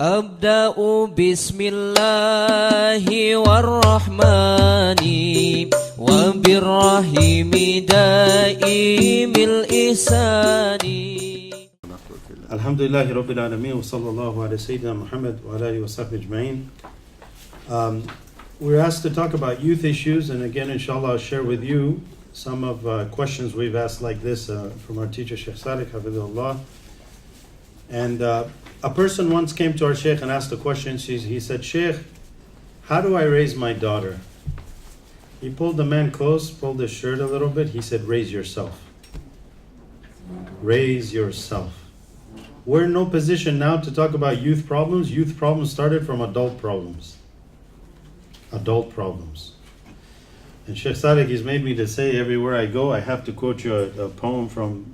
أبدأ بسم الله والرحمن وبالرحيم دائم الإحسان. Alhamdulillah Rabbil Alameen wa sallallahu ala Sayyidina Muhammad wa ala alihi wa sahbihi ajma'in. We're asked to talk about youth issues, and again, inshallah, I'll share with you some of questions we've asked like this from our teacher, Sheikh Salih, Hafidhullah. And a person once came to our Sheikh and asked a question. He said, Sheikh, how do I raise my daughter? He pulled the man close, pulled his shirt a little bit. He said, raise yourself. Raise yourself. We're in no position now to talk about youth problems. Youth problems started from adult problems. Adult problems. And Sheikh Sadiq, he's made me to say everywhere I go, I have to quote you a poem from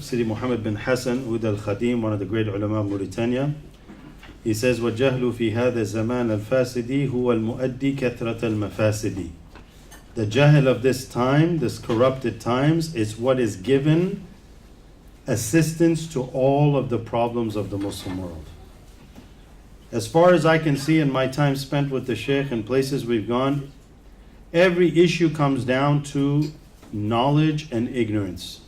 Sidi Muhammad bin Hassan, Ud al-Khadim, one of the great ulama of Mauritania. He says, وَجَهْلُ فِي هَذَا الزَّمَانَ الْفَاسِدِ هُوَ الْمُؤَدِّي كَثْرَةَ الْمَفَاسِدِ. The jahl of this time, this corrupted times, is what is given assistance to all of the problems of the Muslim world. As far as I can see in my time spent with the Sheikh and places we've gone, every issue comes down to knowledge and ignorance.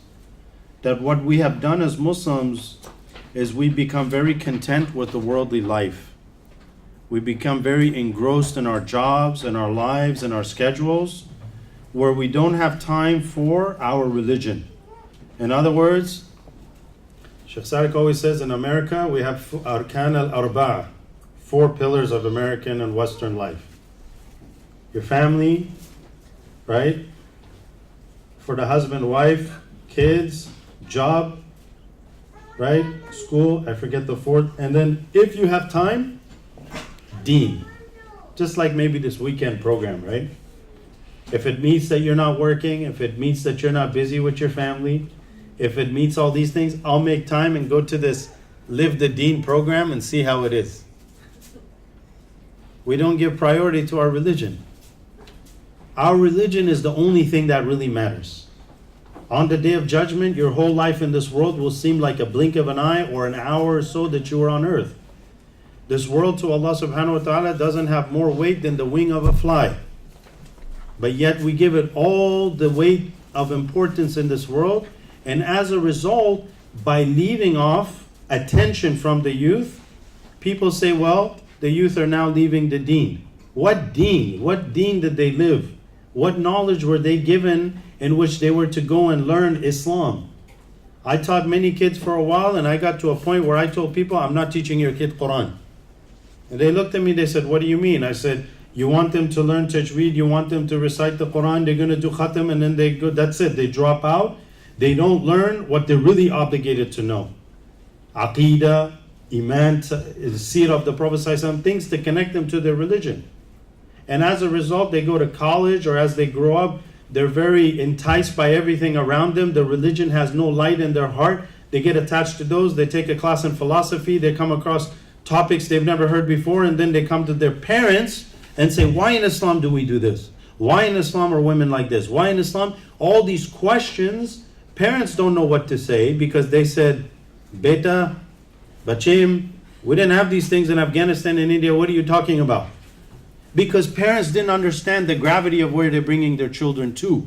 That what we have done as Muslims is we become very content with the worldly life. We become very engrossed in our jobs and our lives and our schedules, where we don't have time for our religion. In other words, Sheikh Sadiq always says in America we have Arkan al-Arba'a, 4 pillars of American and Western life. Your family, right? For the husband, wife, kids, job, right? School, I forget the 4th. And then if you have time, Deen. Just like maybe this weekend program, right? If it means that you're not working, if it means that you're not busy with your family, if it meets all these things, I'll make time and go to this Live the Deen program and see how it is. We don't give priority to our religion. Our religion is the only thing that really matters. On the day of judgment, your whole life in this world will seem like a blink of an eye or an hour or so that you were on earth. This world to Allah subhanahu wa ta'ala doesn't have more weight than the wing of a fly. But yet we give it all the weight of importance in this world. And as a result, by leaving off attention from the youth, people say, well, the youth are now leaving the Deen. What Deen? What Deen did they live? What knowledge were they given in which they were to go and learn Islam? I taught many kids for a while, and I got to a point where I told people, I'm not teaching your kid Quran. And they looked at me, they said, what do you mean? I said, you want them to learn tajweed, you want them to recite the Quran, they're going to do khatam, and then they go, that's it, they drop out. They don't learn what they're really obligated to know. Aqidah, Iman, Seerah of the Prophet ﷺ, things to connect them to their religion. And as a result, they go to college, or as they grow up, they're very enticed by everything around them. The religion has no light in their heart. They get attached to those. They take a class in philosophy. They come across topics they've never heard before, and then they come to their parents and say, why in Islam do we do this? Why in Islam are women like this? Why in Islam? All these questions. Parents don't know what to say because they said, Beta, Bachim, we didn't have these things in Afghanistan and India. What are you talking about? Because parents didn't understand the gravity of where they're bringing their children to.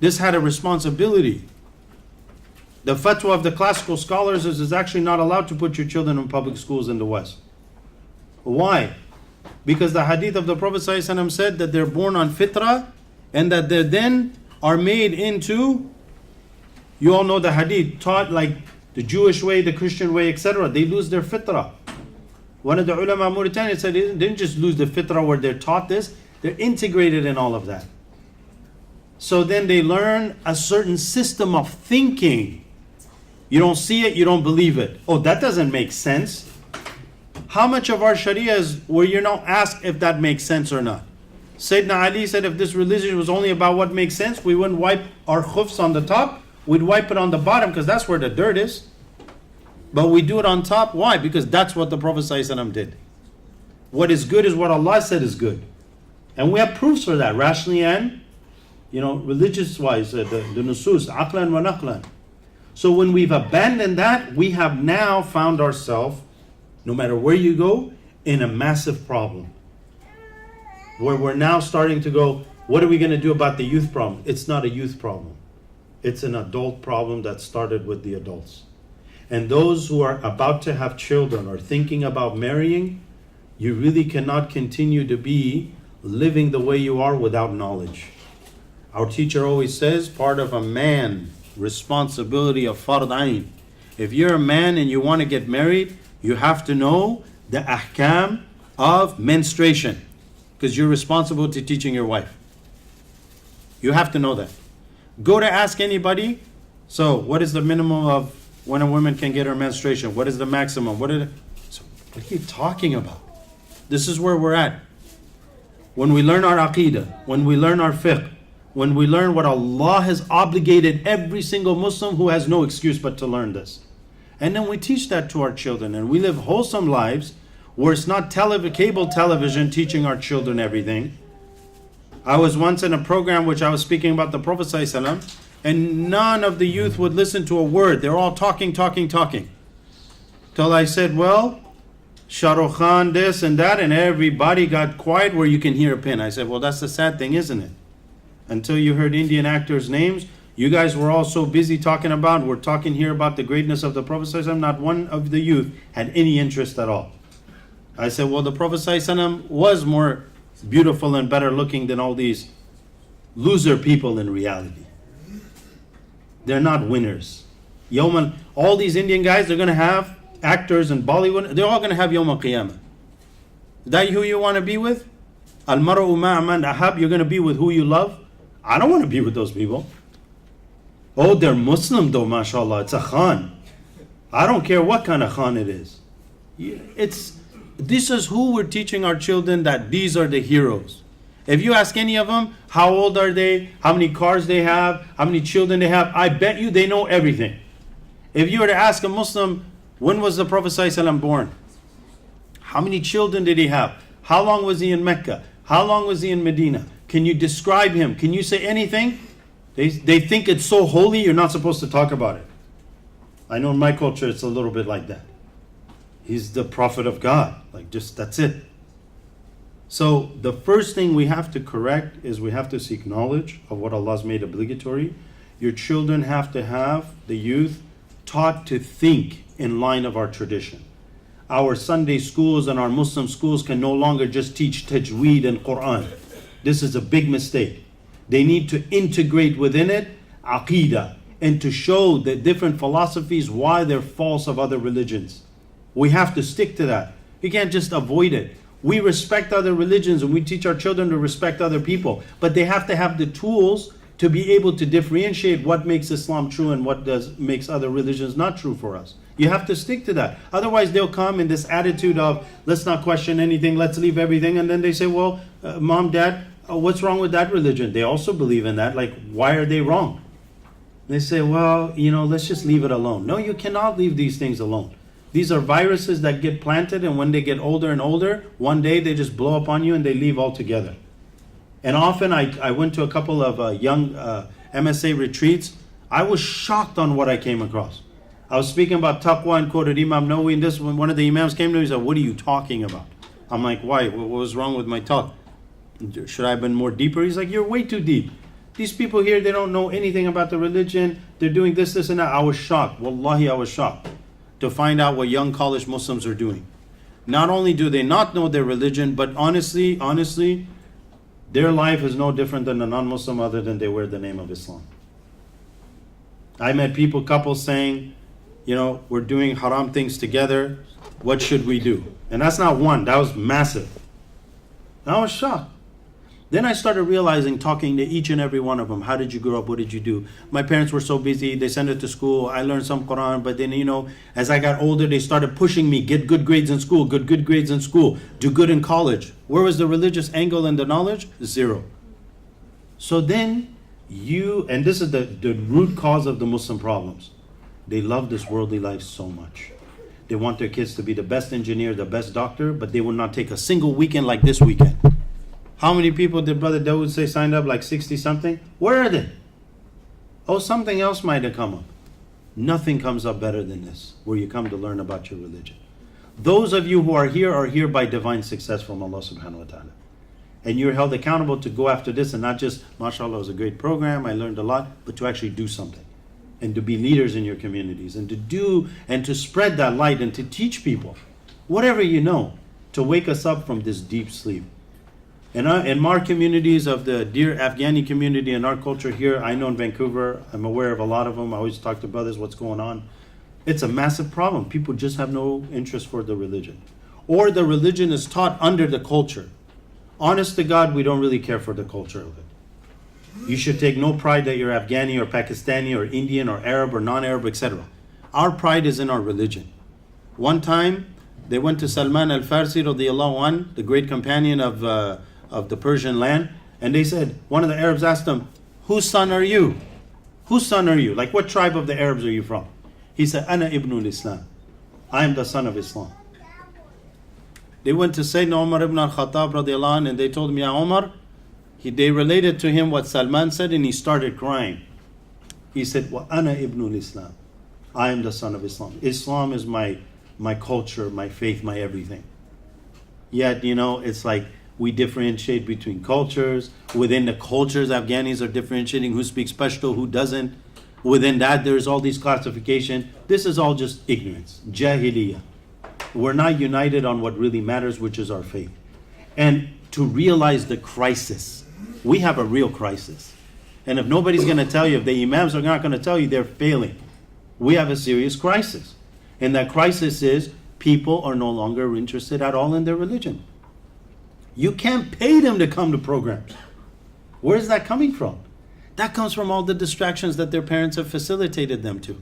This had a responsibility. The fatwa of the classical scholars is actually not allowed to put your children in public schools in the West. Why? Because the hadith of the Prophet ﷺ said that they're born on fitrah and that they then are made into, you all know the hadith, taught like the Jewish way, the Christian way, etc. They lose their fitrah. One of the ulama of Mauritania said they didn't just lose the fitrah where they're taught this, they're integrated in all of that. So then they learn a certain system of thinking. You don't see it, you don't believe it. Oh, that doesn't make sense. How much of our sharia is where you're not asked if that makes sense or not? Sayyidina Ali said if this religion was only about what makes sense, we wouldn't wipe our khufs on the top. We'd wipe it on the bottom because that's where the dirt is. But we do it on top. Why? Because that's what the Prophet ﷺ did. What is good is what Allah said is good. And we have proofs for that, rationally and, religious-wise, the nusus, aqlan wa naqlan. So when we've abandoned that, we have now found ourselves no matter where you go, in a massive problem. Where we're now starting to go, what are we going to do about the youth problem? It's not a youth problem. It's an adult problem that started with the adults. And those who are about to have children or thinking about marrying, you really cannot continue to be living the way you are without knowledge. Our teacher always says, part of a man responsibility of fard ayn. If you're a man and you want to get married, you have to know the ahkam of menstruation, because you're responsible to teaching your wife. You have to know that. Go to ask anybody, so what is the minimum of when a woman can get her menstruation? What is the maximum? What are you talking about? This is where we're at. When we learn our aqeedah, when we learn our fiqh, when we learn what Allah has obligated every single Muslim who has no excuse but to learn this. And then we teach that to our children, and we live wholesome lives where it's not cable television teaching our children everything. I was once in a program which I was speaking about the Prophet ﷺ, and none of the youth would listen to a word. They're all talking. Till I said, well, Shah Rukh Khan this and that, and everybody got quiet where you can hear a pin. I said, well, that's the sad thing, isn't it? Until you heard Indian actors' names, you guys were all so busy we're talking here about the greatness of the Prophet ﷺ. Not one of the youth had any interest at all. I said, well, the Prophet ﷺ was more beautiful and better looking than all these loser people in reality. They're not winners. All these Indian guys, they're going to have actors in Bollywood, they're all going to have Yawm al-Qiyamah. Is that who you want to be with? Al-mar'u ma'a man ahab, you're going to be with who you love? I don't want to be with those people. Oh, they're Muslim though, mashallah, it's a Khan. I don't care what kind of Khan it is. This is who we're teaching our children, that these are the heroes. If you ask any of them, how old are they, how many cars they have, how many children they have, I bet you they know everything. If you were to ask a Muslim, when was the Prophet ﷺ born? How many children did he have? How long was he in Mecca? How long was he in Medina? Can you describe him? Can you say anything? They think it's so holy, you're not supposed to talk about it. I know in my culture it's a little bit like that. He's the prophet of God. That's it. So the first thing we have to correct is we have to seek knowledge of what Allah's made obligatory. Your children have to have, the youth, taught to think in line of our tradition. Our Sunday schools and our Muslim schools can no longer just teach tajweed and Quran. This is a big mistake. They need to integrate within it aqeedah, and to show the different philosophies, why they're false of other religions. We have to stick to that. You can't just avoid it. We respect other religions and we teach our children to respect other people, but they have to have the tools to be able to differentiate what makes Islam true and what makes other religions not true for us. You have to stick to that. Otherwise they'll come in this attitude of, let's not question anything, let's leave everything, and then they say, well, mom, dad, what's wrong with that religion? They also believe in that. Why are they wrong? They say, well, let's just leave it alone. No, you cannot leave these things alone. These are viruses that get planted, and when they get older and older, one day they just blow up on you and they leave altogether. And often I went to a couple of young MSA retreats. I was shocked on what I came across. I was speaking about taqwa and quoted Imam Nawawi, and this, when one of the imams came to me, he said, what are you talking about? I'm like, why? What was wrong with my talk? Should I have been more deeper? He's like, you're way too deep. These people here, they don't know anything about the religion. They're doing this, and that. I was shocked. Wallahi, I was shocked to find out what young college Muslims are doing. Not only do they not know their religion, but honestly, their life is no different than a non-Muslim other than they wear the name of Islam. I met couples saying, we're doing haram things together. What should we do? And that's not one, that was massive. And I was shocked. Then I started realizing, talking to each and every one of them, how did you grow up? What did you do? My parents were so busy, they sent it to school. I learned some Quran, but then, as I got older, they started pushing me, get good grades in school, good grades in school, do good in college. Where was the religious angle and the knowledge? Zero. So then and this is the root cause of the Muslim problems. They love this worldly life so much. They want their kids to be the best engineer, the best doctor, but they will not take a single weekend like this weekend. How many people did Brother Dawood say signed up? 60 something? Where are they? Oh, something else might have come up. Nothing comes up better than this, where you come to learn about your religion. Those of you who are here by divine success from Allah subhanahu wa ta'ala. And you're held accountable to go after this and not just, mashallah, it was a great program, I learned a lot, but to actually do something. And to be leaders in your communities and to do and to spread that light and to teach people whatever you know to wake us up from this deep sleep. In our communities of the dear Afghani community and our culture here, I know in Vancouver, I'm aware of a lot of them. I always talk to brothers, what's going on. It's a massive problem. People just have no interest for the religion. Or the religion is taught under the culture. Honest to God, we don't really care for the culture of it. You should take no pride that you're Afghani or Pakistani or Indian or Arab or non-Arab, etc. Our pride is in our religion. One time, they went to Salman al-Farsi radiyallahu anh, the great companion of the Persian land, and they said, one of the Arabs asked him, whose son are you? Whose son are you? Like, what tribe of the Arabs are you from? He said, Ana ibnul Islam. I am the son of Islam. They went to Sayyidina Umar ibn al-Khattab radiyallahu anh, and they told him, Ya Umar, they related to him what Salman said, and he started crying. He said, Wa ana ibnul Islam. I am the son of Islam. Islam is my culture, my faith, my everything. Yet, it's like we differentiate between cultures. Within the cultures, Afghanis are differentiating who speaks Pashto, who doesn't. Within that, there's all these classifications. This is all just ignorance, jahiliyyah. We're not united on what really matters, which is our faith. And to realize the crisis, we have a real crisis. And if nobody's going to tell you, if the imams are not going to tell you, they're failing. We have a serious crisis. And that crisis is people are no longer interested at all in their religion. You can't pay them to come to programs. Where is that coming from? That comes from all the distractions that their parents have facilitated them to.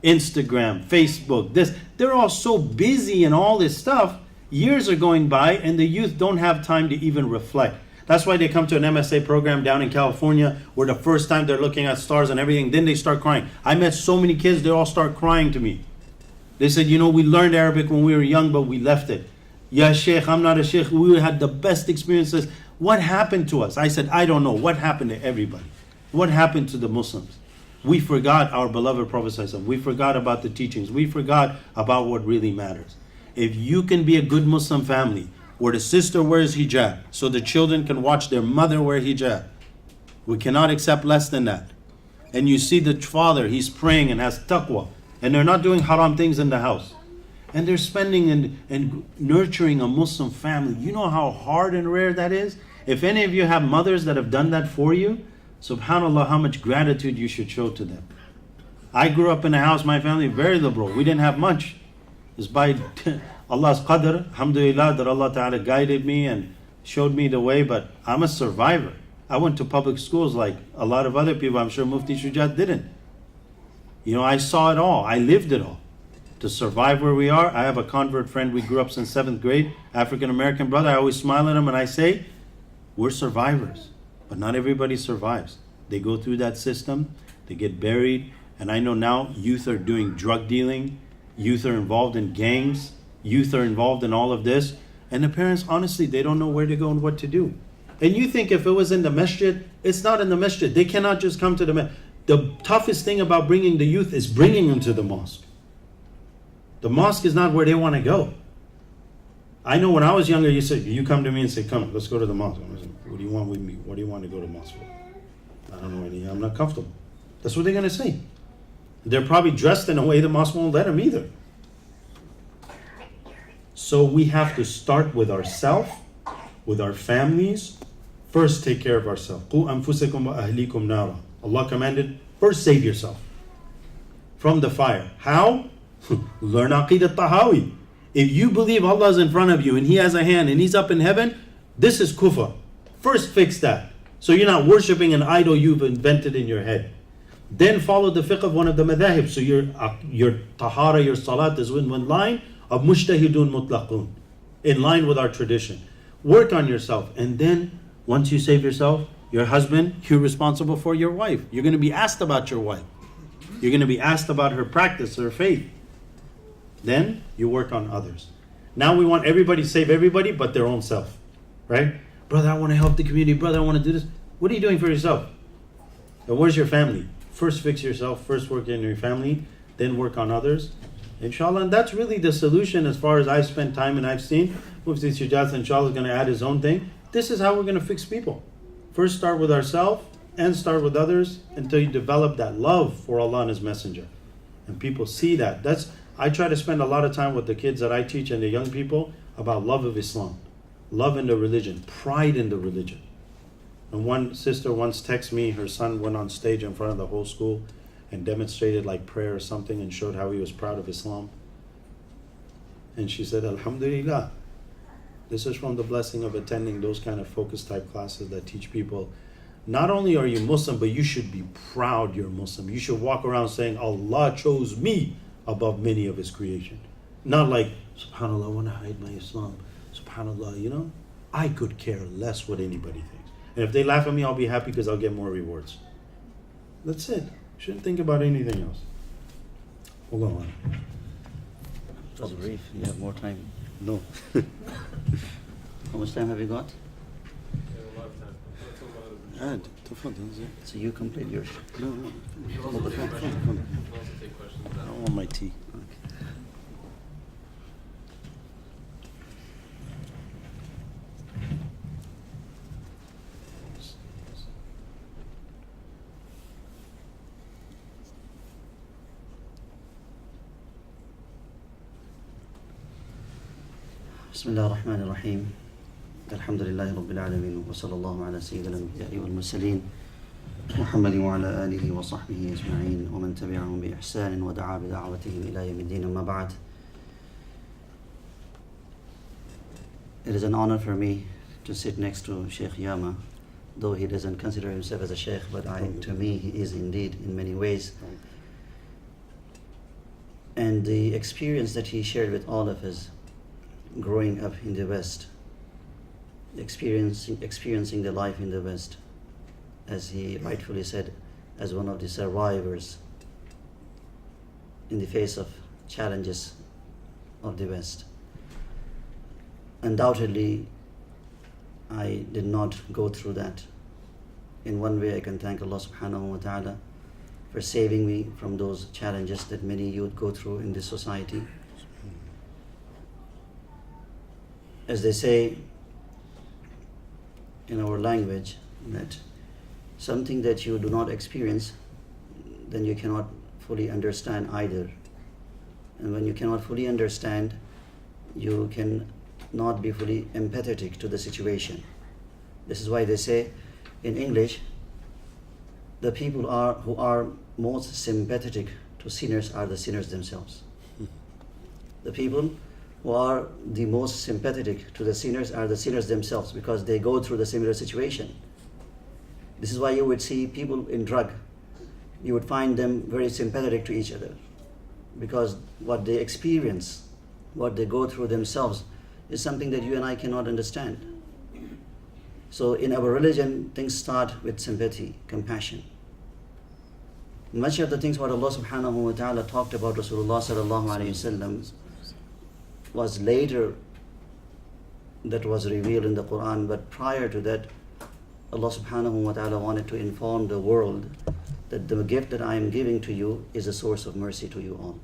Instagram, Facebook, this. They're all so busy in all this stuff. Years are going by and the youth don't have time to even reflect. That's why they come to an MSA program down in California where the first time they're looking at stars and everything, then they start crying. I met so many kids, they all start crying to me. They said, we learned Arabic when we were young, but we left it. Ya Sheikh, I'm not a Sheikh. We had the best experiences. What happened to us? I said, I don't know. What happened to everybody? What happened to the Muslims? We forgot our beloved Prophet ﷺ. We forgot about the teachings. We forgot about what really matters. If you can be a good Muslim family where the sister wears hijab so the children can watch their mother wear hijab, we cannot accept less than that. And you see the father, he's praying and has taqwa, and they're not doing haram things in the house. And they're spending and nurturing a Muslim family. You know how hard and rare that is? If any of you have mothers that have done that for you, subhanAllah, how much gratitude you should show to them. I grew up in a house, my family, very liberal. We didn't have much. It's by Allah's qadr, alhamdulillah, that Allah Ta'ala guided me and showed me the way, but I'm a survivor. I went to public schools like a lot of other people. I'm sure Mufti Shuja'ath didn't. I saw it all. I lived it all. To survive where we are, I have a convert friend. We grew up since 7th grade, African-American brother. I always smile at him and I say, we're survivors. But not everybody survives. They go through that system, they get buried, and I know now youth are doing drug dealing, youth are involved in gangs, youth are involved in all of this, and the parents, honestly, they don't know where to go and what to do. And you think if it was in the masjid, it's not in the masjid. They cannot just come to the masjid. The toughest thing about bringing the youth is bringing them to the mosque. The mosque is not where they want to go. I know when I was younger, you come to me and say, come, let's go to the mosque. I said, what do you want with me? What do you want to go to the mosque for? I don't know any, I'm not comfortable. That's what they're going to say. They're probably dressed in a way the mosque won't let them either. So we have to start with ourselves, with our families. First, take care of ourselves. قُوا أَنفُسَكُمْ وَأَهْلِيكُمْ نَارًا. Allah commanded, first save yourself from the fire. How? Learn Aqidat Tahawi. If you believe Allah is in front of you and He has a hand and He's up in heaven, this is kufr. First fix that. So you're not worshipping an idol you've invented in your head. Then follow the fiqh of one of the madhahib. So your tahara, your salat is in one line of mujtahidun mutlaqun, in line with our tradition. Work on yourself. And then once you save yourself, your husband, you're responsible for your wife. You're going to be asked about your wife. You're going to be asked about her practice, her faith. Then you work on others. Now we want everybody to save everybody but their own self. Right? Brother, I want to help the community. Brother, I want to do this. What are you doing for yourself? And where's your family? First fix yourself. First work in your family. Then work on others. Inshallah, and that's really the solution as far as I've spent time and I've seen. Mufti Shuja'ath, inshallah, is going to add his own thing. This is how we're going to fix people. First start with ourselves and start with others until you develop that love for Allah and His Messenger. And people see that. I try to spend a lot of time with the kids that I teach and the young people about love of Islam, love in the religion, pride in the religion. And one sister once texted me, her son went on stage in front of the whole school and demonstrated like prayer or something and showed how he was proud of Islam. And she said, Alhamdulillah, this is from the blessing of attending those kind of focus type classes that teach people, not only are you Muslim, but you should be proud you're Muslim. You should walk around saying, Allah chose me above many of His creation. Not like, SubhanAllah, I want to hide my Islam. SubhanAllah, I could care less what anybody thinks. And if they laugh at me, I'll be happy because I'll get more rewards. That's it. Shouldn't think about anything else. Hold on. It was brief. You have more time. No. How much time have you got? A lot of time. So you complete yours. No. You can also take questions. You can also take questions I now. want my tea. Okay. بسم الله الرحمن الرحيم الحمد لله رب العالمين وصلى الله على سيدنا الأنبياء والمرسلين محمد وعلى آله وصحبه أجمعين ومن تبعهم بإحسان ودعا بدعوتهم إلى يوم الدين أما بعد. It is an honor for me to sit next to Sheikh Yama, though he doesn't consider himself as a sheikh, but to me he is indeed in many ways. And the experience that he shared with all of us growing up in the West, experiencing the life in the West, as he rightfully said, as one of the survivors in the face of challenges of the West. Undoubtedly, I did not go through that. In one way, I can thank Allah subhanahu wa ta'ala for saving me from those challenges that many youth go through in this society. As they say in our language, that something that you do not experience, then you cannot fully understand either. And when you cannot fully understand, you can not be fully empathetic to the situation. This is why they say in English, the people who are most sympathetic to sinners are the sinners themselves. The people who are the most sympathetic to the sinners are the sinners themselves, because they go through the similar situation. This is why you would see people in drug, you would find them very sympathetic to each other, because what they experience, what they go through themselves, is something that you and I cannot understand. So in our religion, things start with sympathy, compassion. Much of the things what Allah subhanahu wa ta'ala talked about Rasulullah sallallahu alayhi wasallam was later that was revealed in the Quran, but prior to that, Allah subhanahu wa ta'ala wanted to inform the world that the gift that I am giving to you is a source of mercy to you all.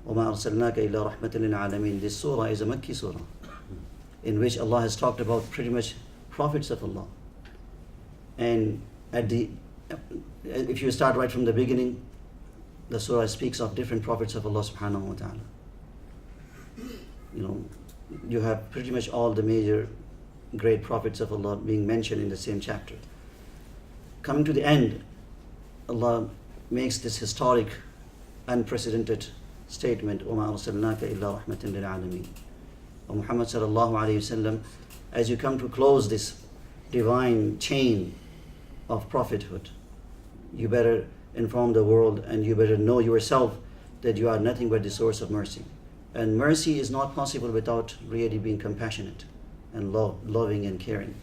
وَمَا أَرْسَلْنَاكَ إِلَّا رَحْمَةً لِلْعَالَمِينَ. This surah is a Makki surah, in which Allah has talked about pretty much prophets of Allah. And if you start right from the beginning, the surah speaks of different prophets of Allah subhanahu wa ta'ala. You have pretty much all the major great prophets of Allah being mentioned in the same chapter. Coming to the end, Allah makes this historic, unprecedented statement, وَمَا أَرْسَلْنَاكَ إِلَّا رَحْمَةً لِلْعَالَمِينَ. Muhammad sallallahu alayhi wasallam, as you come to close this divine chain of prophethood, you better inform the world and you better know yourself that you are nothing but the source of mercy. And mercy is not possible without really being compassionate and loving and caring.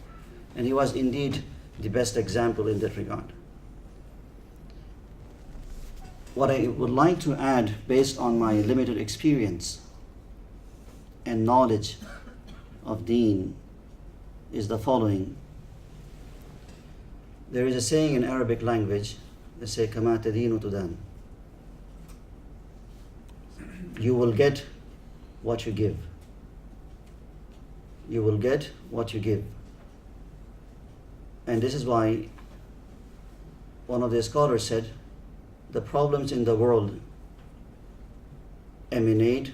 And he was indeed the best example in that regard. What I would like to add, based on my limited experience and knowledge of Deen, is the following. There is a saying in Arabic language, they say, كَمَا تَدِينُ تُدَانُ. you will get what you give. You will get what you give. And this is why one of the scholars said, the problems in the world emanate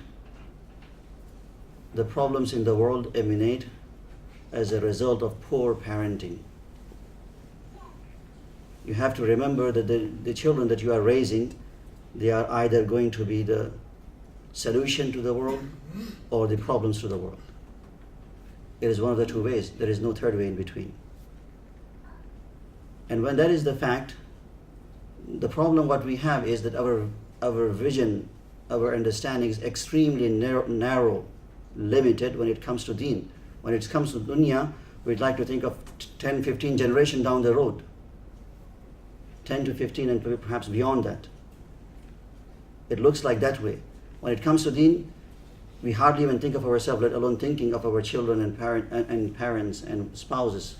as a result of poor parenting. You have to remember that the children that you are raising, they are either going to be the solution to the world or the problems to the world. It is one of the two ways. There is no third way in between. And when that is the fact, the problem what we have is that our vision, our understanding is extremely narrow, limited when it comes to Deen. When it comes to dunya, we'd like to think of 10, 15 generations down the road. 10 to 15 and perhaps beyond that. It looks like that way. When it comes to Deen, we hardly even think of ourselves, let alone thinking of our children and parents and spouses.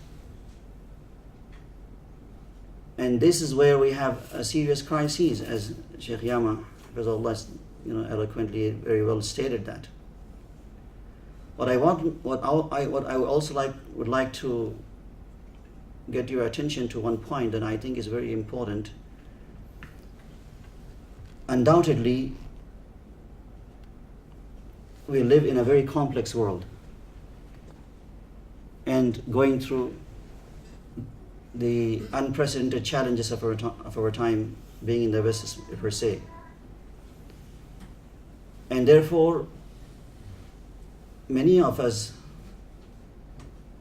And this is where we have a serious crisis, as Sheikh Yama, eloquently, very well stated that. What I also would like to get your attention to one point that I think is very important. Undoubtedly, we live in a very complex world and going through the unprecedented challenges of our time, being in the West per se. And therefore, many of us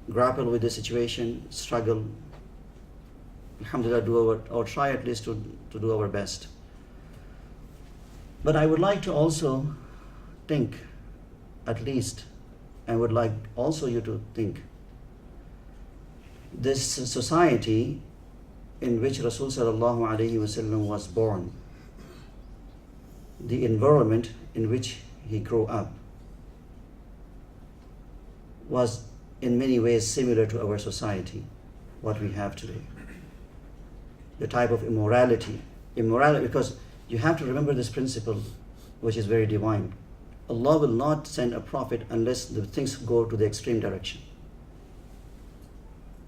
grapple with the situation, struggle, alhamdulillah, or try at least to do our best. But I would like to also think, at least, and would like also you to think, this society in which Rasul sallallahu alaihi wasallam was born, the environment in which he grew up, was in many ways similar to our society, what we have today. The type of immorality, because you have to remember this principle, which is very divine. Allah will not send a prophet unless the things go to the extreme direction,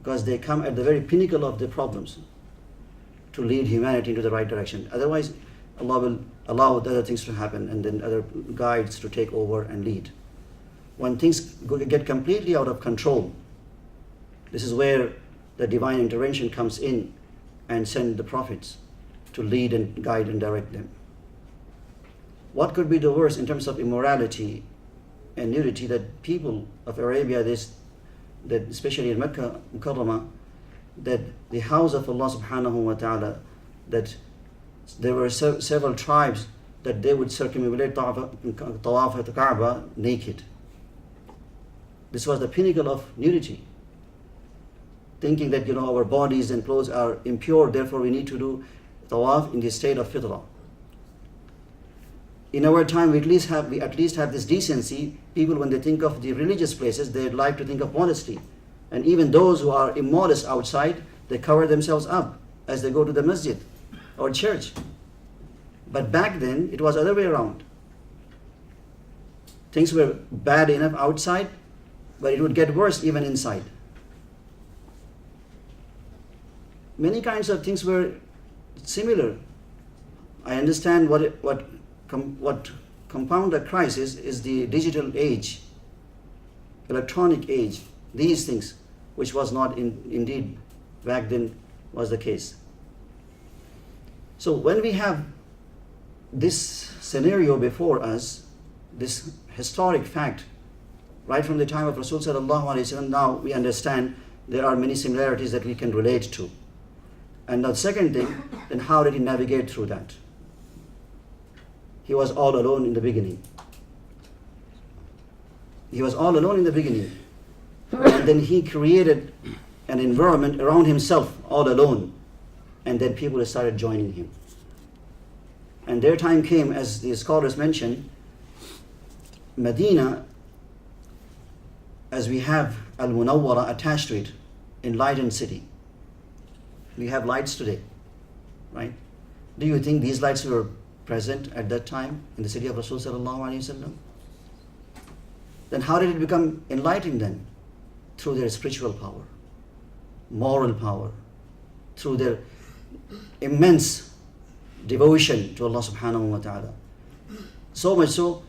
because they come at the very pinnacle of the problems to lead humanity into the right direction. Otherwise, Allah will allow the other things to happen and then other guides to take over and lead. When things get completely out of control, this is where the divine intervention comes in and send the prophets to lead and guide and direct them. What could be the worst in terms of immorality and nudity that people of Arabia, that especially in Mecca Mukarramah, that the house of Allah subhanahu wa ta'ala, that there were several tribes that they would circumambulate Tawaf at the Kaaba naked. This was the pinnacle of nudity, thinking that our bodies and clothes are impure, therefore we need to do Tawaf in the state of fitrah. In our time, we at least have this decency. People, when they think of the religious places, they like to think of modesty. And even those who are immodest outside, they cover themselves up as they go to the masjid or church. But back then, it was the other way around. Things were bad enough outside, but it would get worse even inside. Many kinds of things were similar. I understand what compound the crisis is the digital age, electronic age, these things, which was not indeed back then was the case. So when we have this scenario before us, this historic fact, right from the time of Rasul sallallahu alaihi wasallam, now we understand there are many similarities that we can relate to. And the second thing, then how did he navigate through that? He was all alone in the beginning. And then he created an environment around himself, all alone. And then people started joining him. And their time came, as the scholars mentioned, Medina, as we have Al-Munawwara attached to it, enlightened city. We have lights today, right? Do you think these lights were present at that time in the city of Rasul sallallahu alaihi wasallam? Then how did it become enlightened then? Through their spiritual power, moral power, through their immense devotion to Allah subhanahu wa ta'ala. So much so,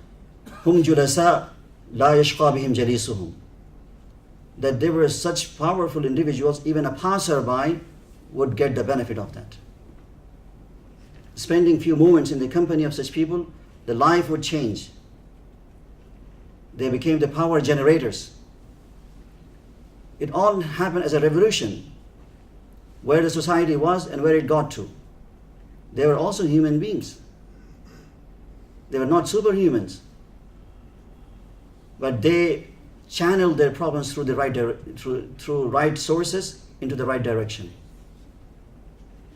hum julasa la yashqa bihim jalisuhum, that they were such powerful individuals, even a passerby would get the benefit of that. Spending few moments in the company of such people, the life would change. They became the power generators. It all happened as a revolution, where the society was and where it got to. They were also human beings. They were not superhumans, but they channeled their problems through the through right sources into the right direction.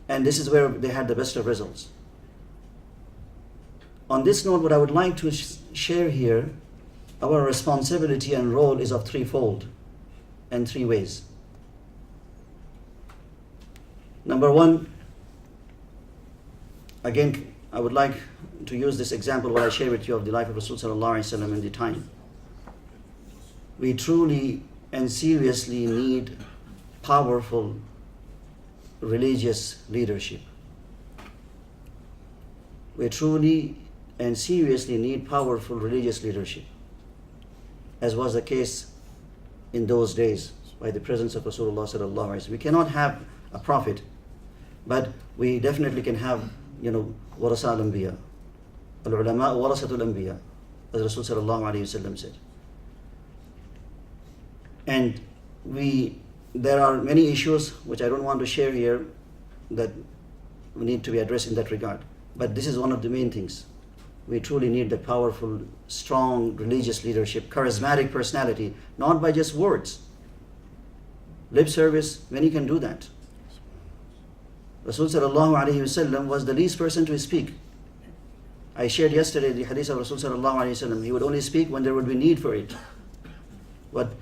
And this is where they had the best of results. On this note, what I would like to share here, our responsibility and role is of threefold and three ways. Number one, again, I would like to use this example, what I share with you of the life of Rasul sallallahu alaihi wasallam in the time. We truly and seriously need powerful religious leadership. We truly and seriously need powerful religious leadership, as was the case in those days by the presence of Rasulullah sallallahu alaihi wasallam. We cannot have a prophet, but we definitely can have, warasa al-anbiya, al-ulama warasatul anbiya, as Rasul sallallahu alaihi wasallam said. And there are many issues which I don't want to share here that need to be addressed in that regard. But this is one of the main things. We truly need the powerful, strong religious leadership, charismatic personality, not by just words. Lip service, many can do that. Rasul sallallahu alaihi wasallam was the least person to speak. I shared yesterday the hadith of Rasul sallallahu alaihi wasallam. He would only speak when there would be need for it. But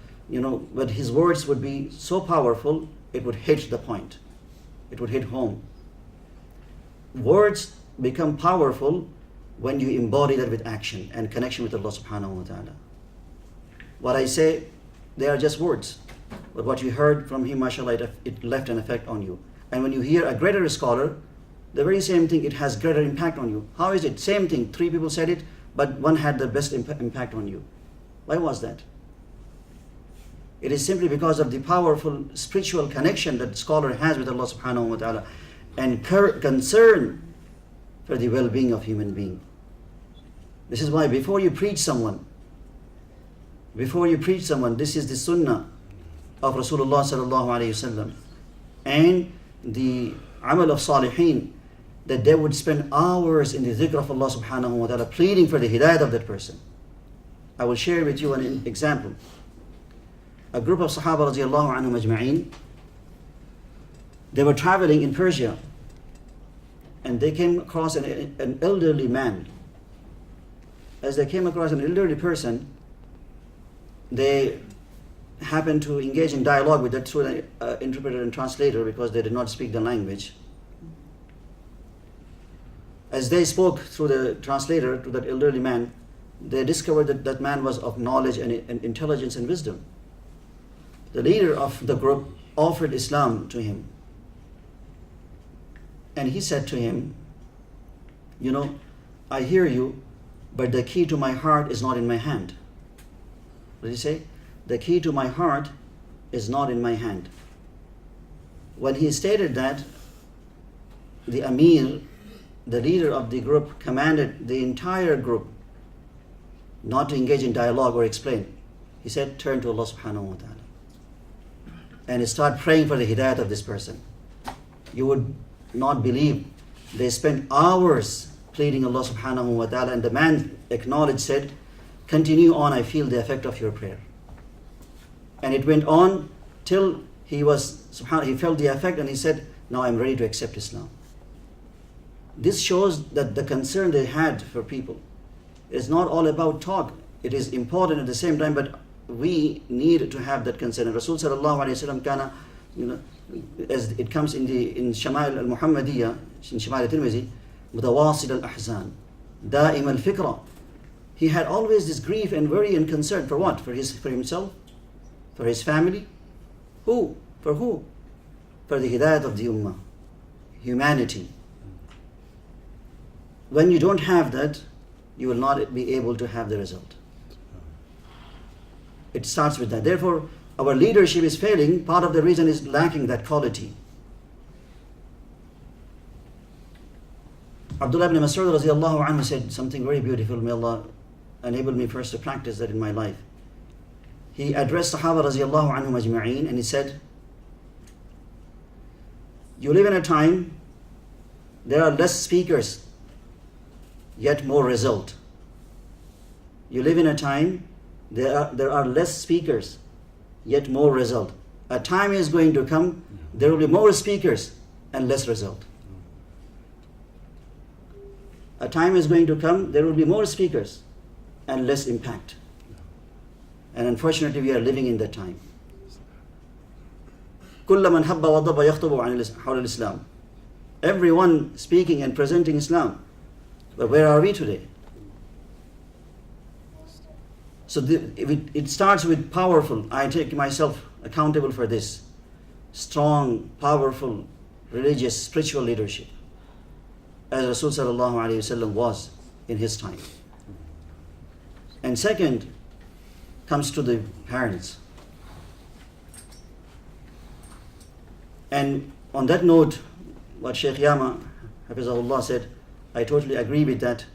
his words would be so powerful, it would hit the point. It would hit home. Words become powerful when you embody that with action and connection with Allah subhanahu wa ta'ala. What I say, they are just words. But what you heard from him, mashallah, it left an effect on you. And when you hear a greater scholar, the very same thing, it has greater impact on you. How is it? Same thing, three people said it, but one had the best impact on you. Why was that? It is simply because of the powerful spiritual connection that the scholar has with Allah subhanahu wa ta'ala and concern for the well-being of human being. This is why before you preach someone, this is the sunnah of Rasulullah sallallahu alayhi wasallam and the amal of salihin, that they would spend hours in the dhikr of Allah subhanahu wa ta'ala, pleading for the hidayat of that person. I will share with you an example. A group of Sahaba radiallahu anhum ajma'een, they were traveling in Persia and they came across an elderly man. As they came across an elderly person, they happened to engage in dialogue with that through an interpreter and translator, because they did not speak the language. As they spoke through the translator to that elderly man, they discovered that that man was of knowledge and intelligence and wisdom. The leader of the group offered Islam to him. And he said to him, I hear you, but the key to my heart is not in my hand. What did he say? The key to my heart is not in my hand. When he stated that, the Amir, the leader of the group, commanded the entire group not to engage in dialogue or explain. He said, turn to Allah subhanahu wa ta'ala and start praying for the hidayat of this person. You would not believe, they spent hours pleading Allah subhanahu wa ta'ala, and the man acknowledged, said, continue on, I feel the effect of your prayer. And it went on till he felt the effect, and he said, now I'm ready to accept Islam. This shows that the concern they had for people is not all about talk. It is important at the same time, but we need to have that concern. And Rasul sallallahu alaihi wasallam kana, as it comes in Shama'il al-Muhammadiyya, in Shama'il al-Tirmidhi, متواصل الأحزان دائم الفكرة. He had always this grief and worry and concern for what? For himself? For his family? Who? For who? For the hidayat of the ummah, humanity. When you don't have that, you will not be able to have the result. It starts with that. Therefore, our leadership is failing. Part of the reason is lacking that quality. Abdullah ibn Mas'ud radiallahu anhu said something very beautiful. May Allah enable me first to practice that in my life. He addressed Sahaba radiallahu anhum ajma'een and he said, you live in a time, there are less speakers, yet more result. You live in a time, there are less speakers, yet more result. A time is going to come, there will be more speakers and less result. A time is going to come, there will be more speakers and less impact. And unfortunately, we are living in that time. كل من حب وضب يخطب عن حول الإسلام. Everyone speaking and presenting Islam. But where are we today? So it starts with powerful. I take myself accountable for this. Strong, powerful, religious, spiritual leadership. As Rasul sallallahu alayhi wasallam was in his time. And second comes to the parents. And on that note, what Shaykh Yama Hafizahullah said, I totally agree with that.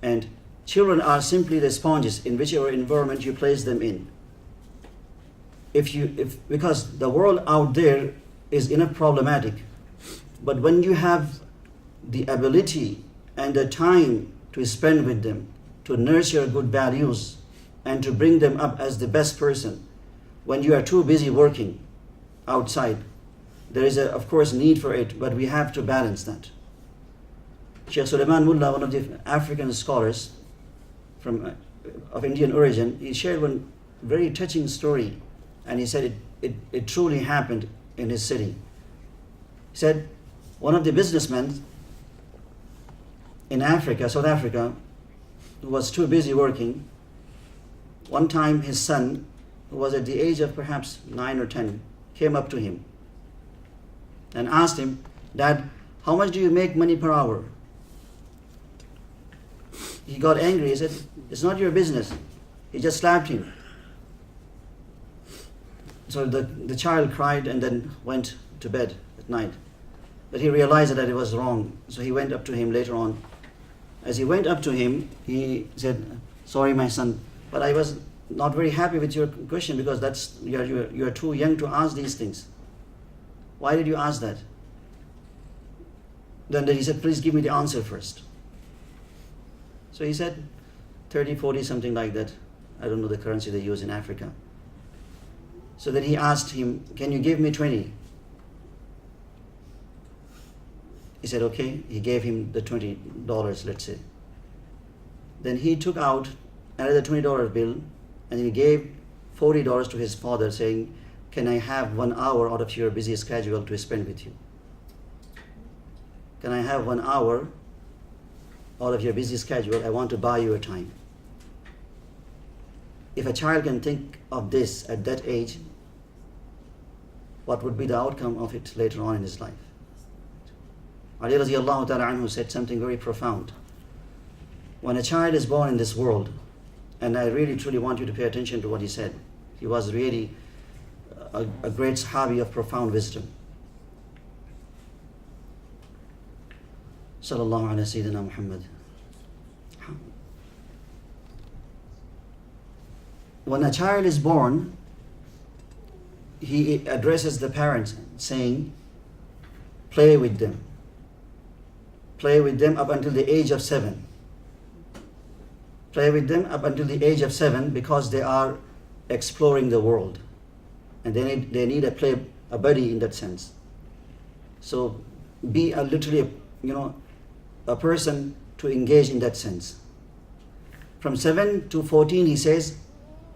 And children are simply the sponges in whichever environment you place them in. Because the world out there is enough problematic, but when you have the ability and the time to spend with them, to nurture good values, and to bring them up as the best person, when you are too busy working outside, there is of course need for it, but we have to balance that. Sheikh Sulaiman Mullah, one of the African scholars of Indian origin, he shared one very touching story, and he said it truly happened in his city. He said one of the businessmen in Africa, South Africa, who was too busy working, one time his son, who was at the age of perhaps 9 or 10, came up to him and asked him, Dad, how much do you make money per hour? He got angry. He said, it's not your business. He just slapped him. So the child cried and then went to bed at night. But he realized that it was wrong. So he went up to him later on. As he went up to him, he said, sorry, my son, but I was not very happy with your question because you are too young to ask these things. Why did you ask that? Then he said, please give me the answer first. So he said 30, 40, something like that. I don't know the currency they use in Africa. So then he asked him, can you give me 20? He said, okay. He gave him the $20, let's say. Then he took out another $20 bill and he gave $40 to his father, saying, can I have 1 hour out of your busy schedule to spend with you? Can I have 1 hour out of your busy schedule? I want to buy you a time. If a child can think of this at that age, what would be the outcome of it later on in his life? Ali radiallahu ta'ala anhu said something very profound. When a child is born in this world, and I really truly want you to pay attention to what he said. He was really a great sahabi of profound wisdom. Sallallahu ala Sayyidina Muhammad. When a child is born, he addresses the parents saying, play with them. Play with them up until the age of 7. Play with them up until the age of 7 because they are exploring the world. And they need a buddy in that sense. So be literally a person to engage in that sense. From 7 to 14, he says,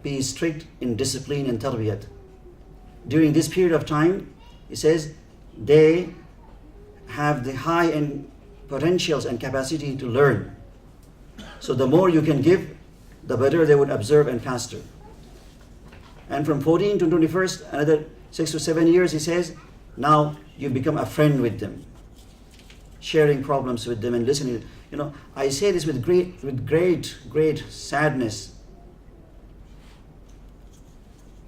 be strict in discipline and tarbiyat. During this period of time, he says, they have the high-end potentials and capacity to learn. So the more you can give, the better they would observe and faster. And from 14 to 21st, another 6 to 7 years, he says, now you become a friend with them, sharing problems with them and listening. You know, I say this with great sadness.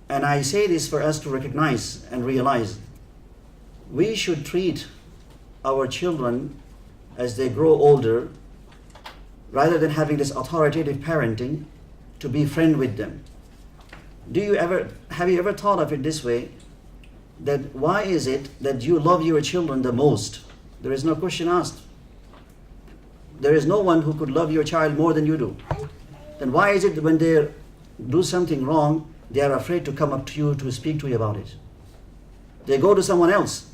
And I say this for us to recognize and realize we should treat our children as they grow older, rather than having this authoritative parenting, to be friend with them. Have you ever thought of it this way, that why is it that you love your children the most? There is no question asked. There is no one who could love your child more than you do. Then why is it that when they do something wrong, they are afraid to come up to you to speak to you about it? They go to someone else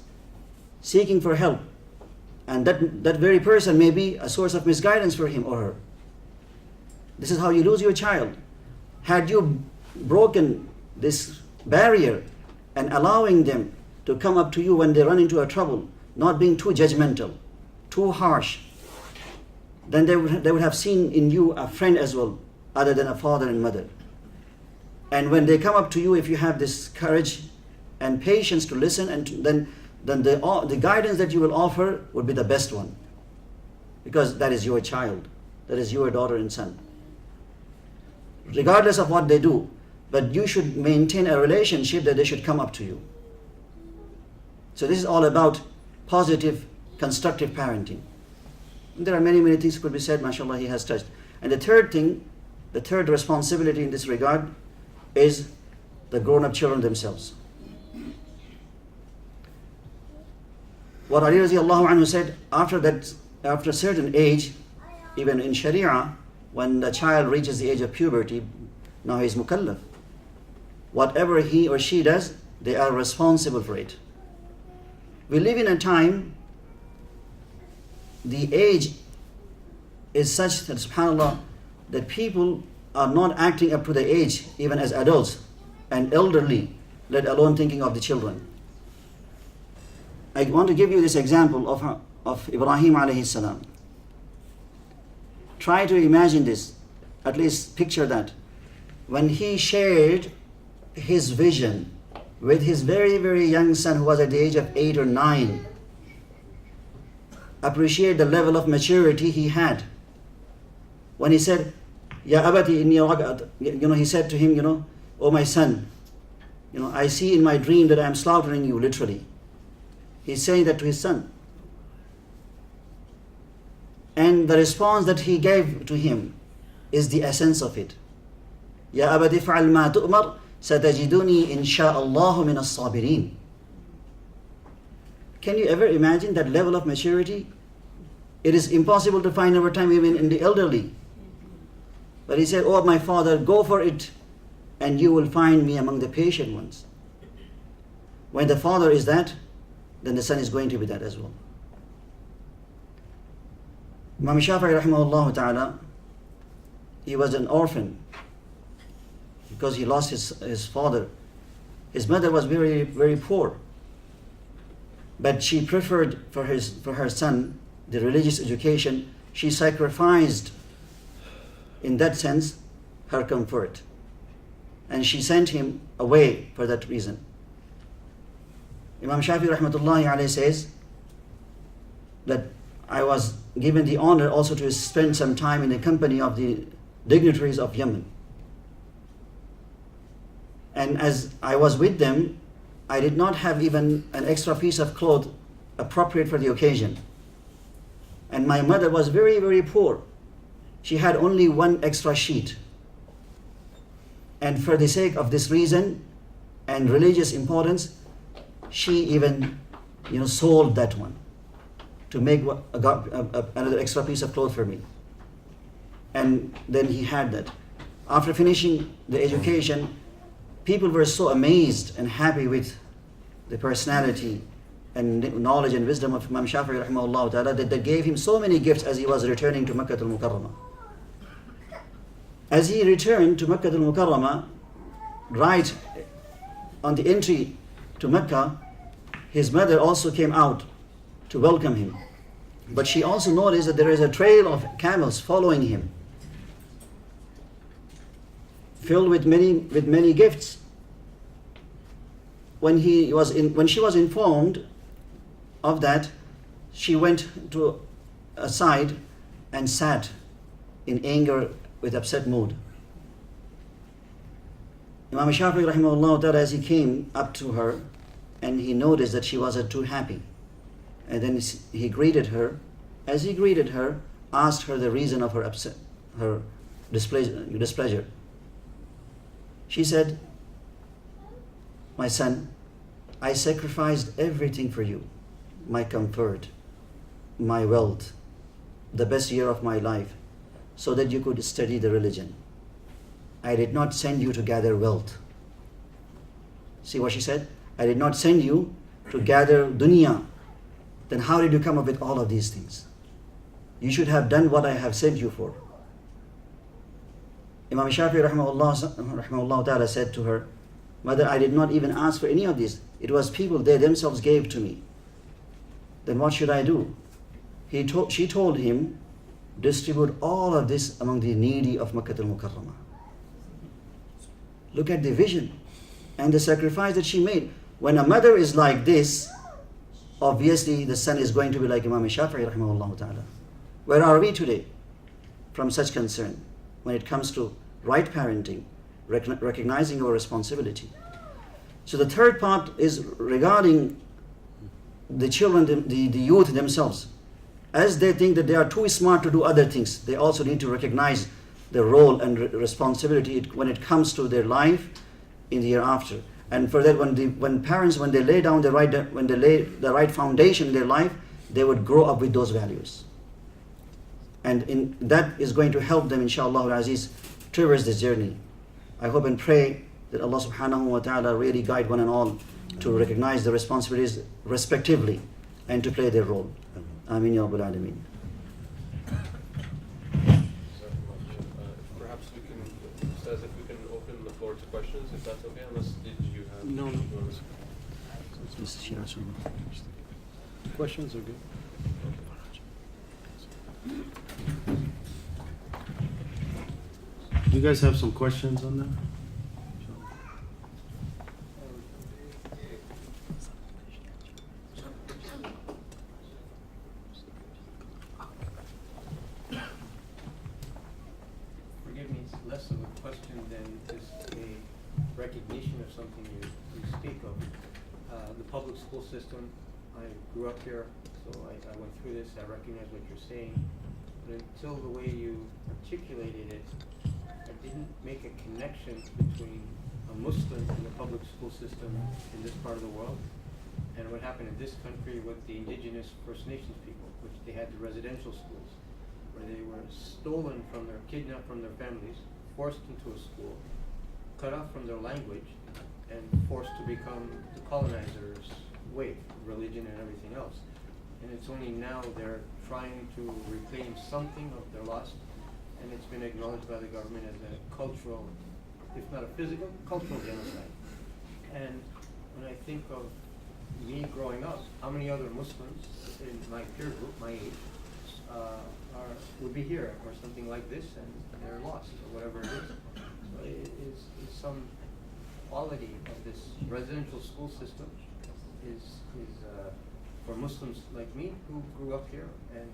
seeking for help, and that very person may be a source of misguidance for him or her. This is how you lose your child. Had you broken this barrier and allowing them to come up to you when they run into a trouble, not being too judgmental, too harsh, then they would have seen in you a friend as well, other than a father and mother. And when they come up to you, if you have this courage and patience to listen, and then the guidance that you will offer would be the best one, because that is your child, that is your daughter and son, regardless of what they do. But you should maintain a relationship that they should come up to you. So this is all about positive, constructive parenting. And there are many things could be said, mashallah, he has touched. And the third responsibility in this regard is the grown-up children themselves. What Ali radiallahu anhu said, after a certain age, even in Sharia, when the child reaches the age of puberty, now he is mukallaf. Whatever he or she does, they are responsible for it. We live in a time, the age is such that, subhanAllah, that people are not acting up to the age, even as adults and elderly, let alone thinking of the children. I want to give you this example of Ibrahim alayhi salam. Try to imagine this, at least picture that. When he shared his vision with his very young son, who was at the age of 8 or 9, appreciate the level of maturity he had. When he said, Ya abati inni he said to him, oh my son, I see in my dream that I am slaughtering you, literally. He's saying that to his son. And the response that he gave to him is the essence of it. Ya abati fa'al ma tu'mar satajiduni insha'Allahu min as-sabirin. Can you ever imagine that level of maturity? It is impossible to find over time even in the elderly. But he said, oh my father, go for it, and you will find me among the patient ones. When the father is that, then the son is going to be that as well. Imam Shafi'i rahimahullah ta'ala, he was an orphan because he lost his father. His mother was very poor, but she preferred for her son the religious education. She sacrificed, in that sense, her comfort, and she sent him away for that reason. Imam Shafi'i rahmatullahi alayhi says that I was given the honor also to spend some time in the company of the dignitaries of Yemen. And as I was with them, I did not have even an extra piece of cloth appropriate for the occasion. And my mother was very poor. She had only one extra sheet. And for the sake of this reason and religious importance, she even sold that one to make another extra piece of cloth for me. And then he had that. After finishing the education, people were so amazed and happy with the personality and knowledge and wisdom of Imam Shafi'i rahimahullah ta'ala that they gave him so many gifts as he was returning to Makkah al-Mukarramah. As he returned to Makkah al-Mukarramah, right on the entry to Mecca, his mother also came out to welcome him. But she also noticed that there is a trail of camels following him, filled with many gifts. When she was informed of that, she went to a side and sat in anger with upset mood. Imam Shafi'i rahimahullah ta'ala, as he came up to her and he noticed that she wasn't too happy, and then he greeted her. As he greeted her, asked her the reason of her displeasure. She said, "My son, I sacrificed everything for you, my comfort, my wealth, the best year of my life, so that you could study the religion. I did not send you to gather wealth." See what she said? I did not send you to gather dunya. Then how did you come up with all of these things? You should have done what I have sent you for. Imam Shafi'i rahimahullah ta'ala said to her, "Mother, I did not even ask for any of these. It was people, they themselves gave to me. Then what should I do?" She told him, "Distribute all of this among the needy of Makkah al-Mukarramah." Look at the vision and the sacrifice that she made. When a mother is like this, obviously the son is going to be like Imam Shafi'i rahimahullah ta'ala. Where are we today from such concern when it comes to right parenting, recognizing our responsibility? So the third part is regarding the children, the youth themselves. As they think that they are too smart to do other things, they also need to recognize the role and responsibility when it comes to their life in the year after. And for that, when parents lay the right foundation in their life, they would grow up with those values. And that is going to help them, inshallah al-Aziz, traverse this journey. I hope and pray that Allah subhanahu wa ta'ala really guide one and all to recognize the responsibilities respectively and to play their role. Ameen ya Rabbal Alameen. Perhaps we can, Ustaz, if we can open the floor to questions, if that's okay, unless did you have... No. Mr. Shirazi. Questions are good. You guys have some questions on that? Forgive me, it's less of a question than just a recognition of something you speak of. The public school system, I grew up here, so I went through this, I recognize what you're saying. But until the way you articulated it, I didn't make a connection between a Muslim and the public school system in this part of the world and what happened in this country with the indigenous First Nations people, which they had the residential schools, where they were kidnapped from their families, forced into a school, cut off from their language, and forced to become the colonizers' way, religion and everything else. And it's only now they're trying to reclaim something of their lost, and it's been acknowledged by the government as a cultural, if not a physical, cultural genocide. And when I think of me growing up, how many other Muslims in my peer group, my age, would be here or something like this, and they're lost or whatever it is. So it is some quality of this residential school system is for Muslims like me who grew up here, and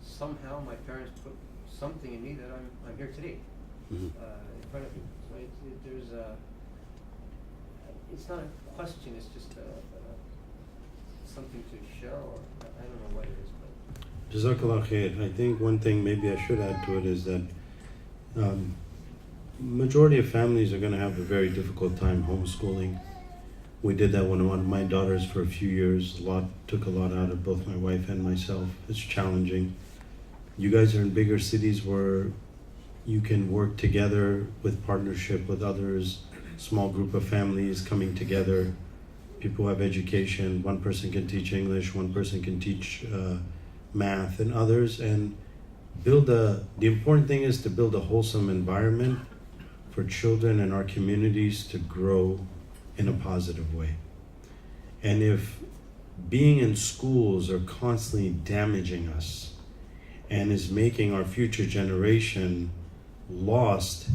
somehow my parents put something in me that I'm here today in front of you. So it's not a question, it's just something to share, or I don't know what it is. Jazakallah khair. I think one thing maybe I should add to it is that majority of families are going to have a very difficult time homeschooling. We did that when one of my daughters for a few years. Took a lot out of both my wife and myself. It's challenging. You guys are in bigger cities where you can work together with partnership with others, small group of families coming together. People have education. One person can teach English, one person can teach math, and others, and the important thing is to build a wholesome environment for children in our communities to grow in a positive way. And if being in schools are constantly damaging us and is making our future generation lost,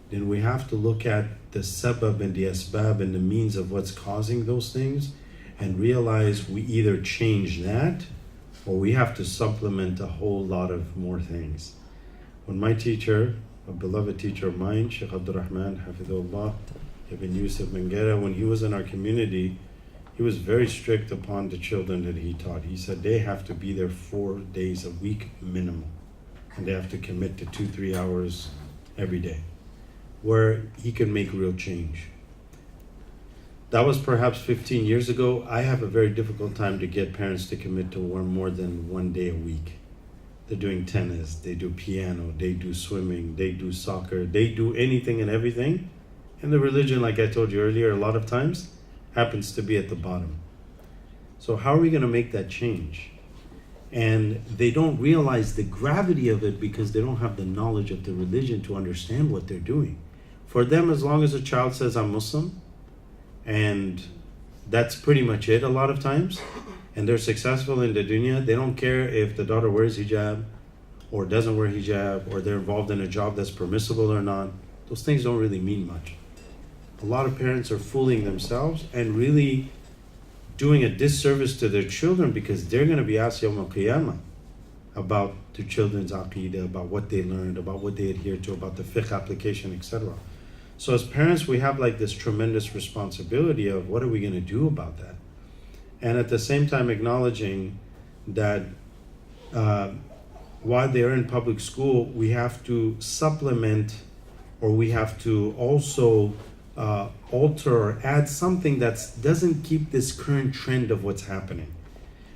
then we have to look at the sabab and the asbab and the means of what's causing those things and realize we either change that or we have to supplement a whole lot of more things. When my teacher, a beloved teacher of mine, Sheikh Abdul Rahman, Hafidullah, Ibn Yusuf Mangera, when he was in our community, he was very strict upon the children that he taught. He said they have to be there 4 days a week minimum, and they have to commit to 2-3 hours every day, where he can make real change. That was perhaps 15 years ago. I have a very difficult time to get parents to commit to more than 1 day a week. They're doing tennis, they do piano, they do swimming, they do soccer, they do anything and everything. And the religion, like I told you earlier, a lot of times happens to be at the bottom. So how are we going to make that change? And they don't realize the gravity of it because they don't have the knowledge of the religion to understand what they're doing. For them, as long as a child says, I'm Muslim, and that's pretty much it a lot of times, and they're successful in the dunya, they don't care if the daughter wears hijab or doesn't wear hijab, or they're involved in a job that's permissible or not. Those things don't really mean much. A lot of parents are fooling themselves and really doing a disservice to their children because they're going to be asked Yawm al-Qiyamah about their children's aqidah, about what they learned, about what they adhere to, about the fiqh application, etc. So as parents, we have like this tremendous responsibility of what are we going to do about that? And at the same time acknowledging that while they're in public school, we have to supplement, or we have to also alter or add something that doesn't keep this current trend of what's happening.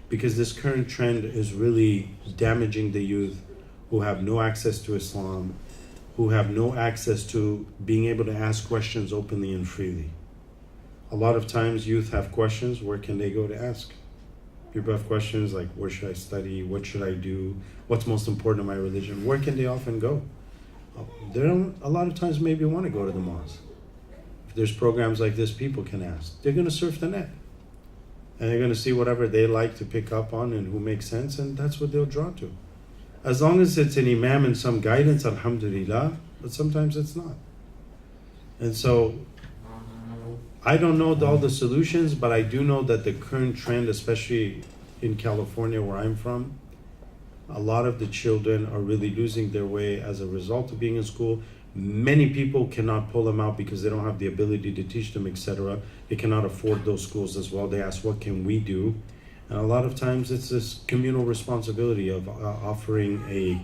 Because this current trend is really damaging the youth who have no access to Islam, who have no access to being able to ask questions openly and freely. A lot of times youth have questions, where can they go to ask? People have questions like, where should I study? What should I do? What's most important in my religion? Where can they often go? They don't, a lot of times maybe want to go to the mosque. If there's programs like this, people can ask. They're going to surf the net. And they're going to see whatever they like to pick up on and who makes sense, and that's what they'll draw to. As long as it's an imam and some guidance, alhamdulillah, but sometimes it's not. And so, I don't know all the solutions, but I do know that the current trend, especially in California where I'm from, a lot of the children are really losing their way as a result of being in school. Many people cannot pull them out because they don't have the ability to teach them, etc. They cannot afford those schools as well. They ask, what can we do? And a lot of times it's this communal responsibility of offering a,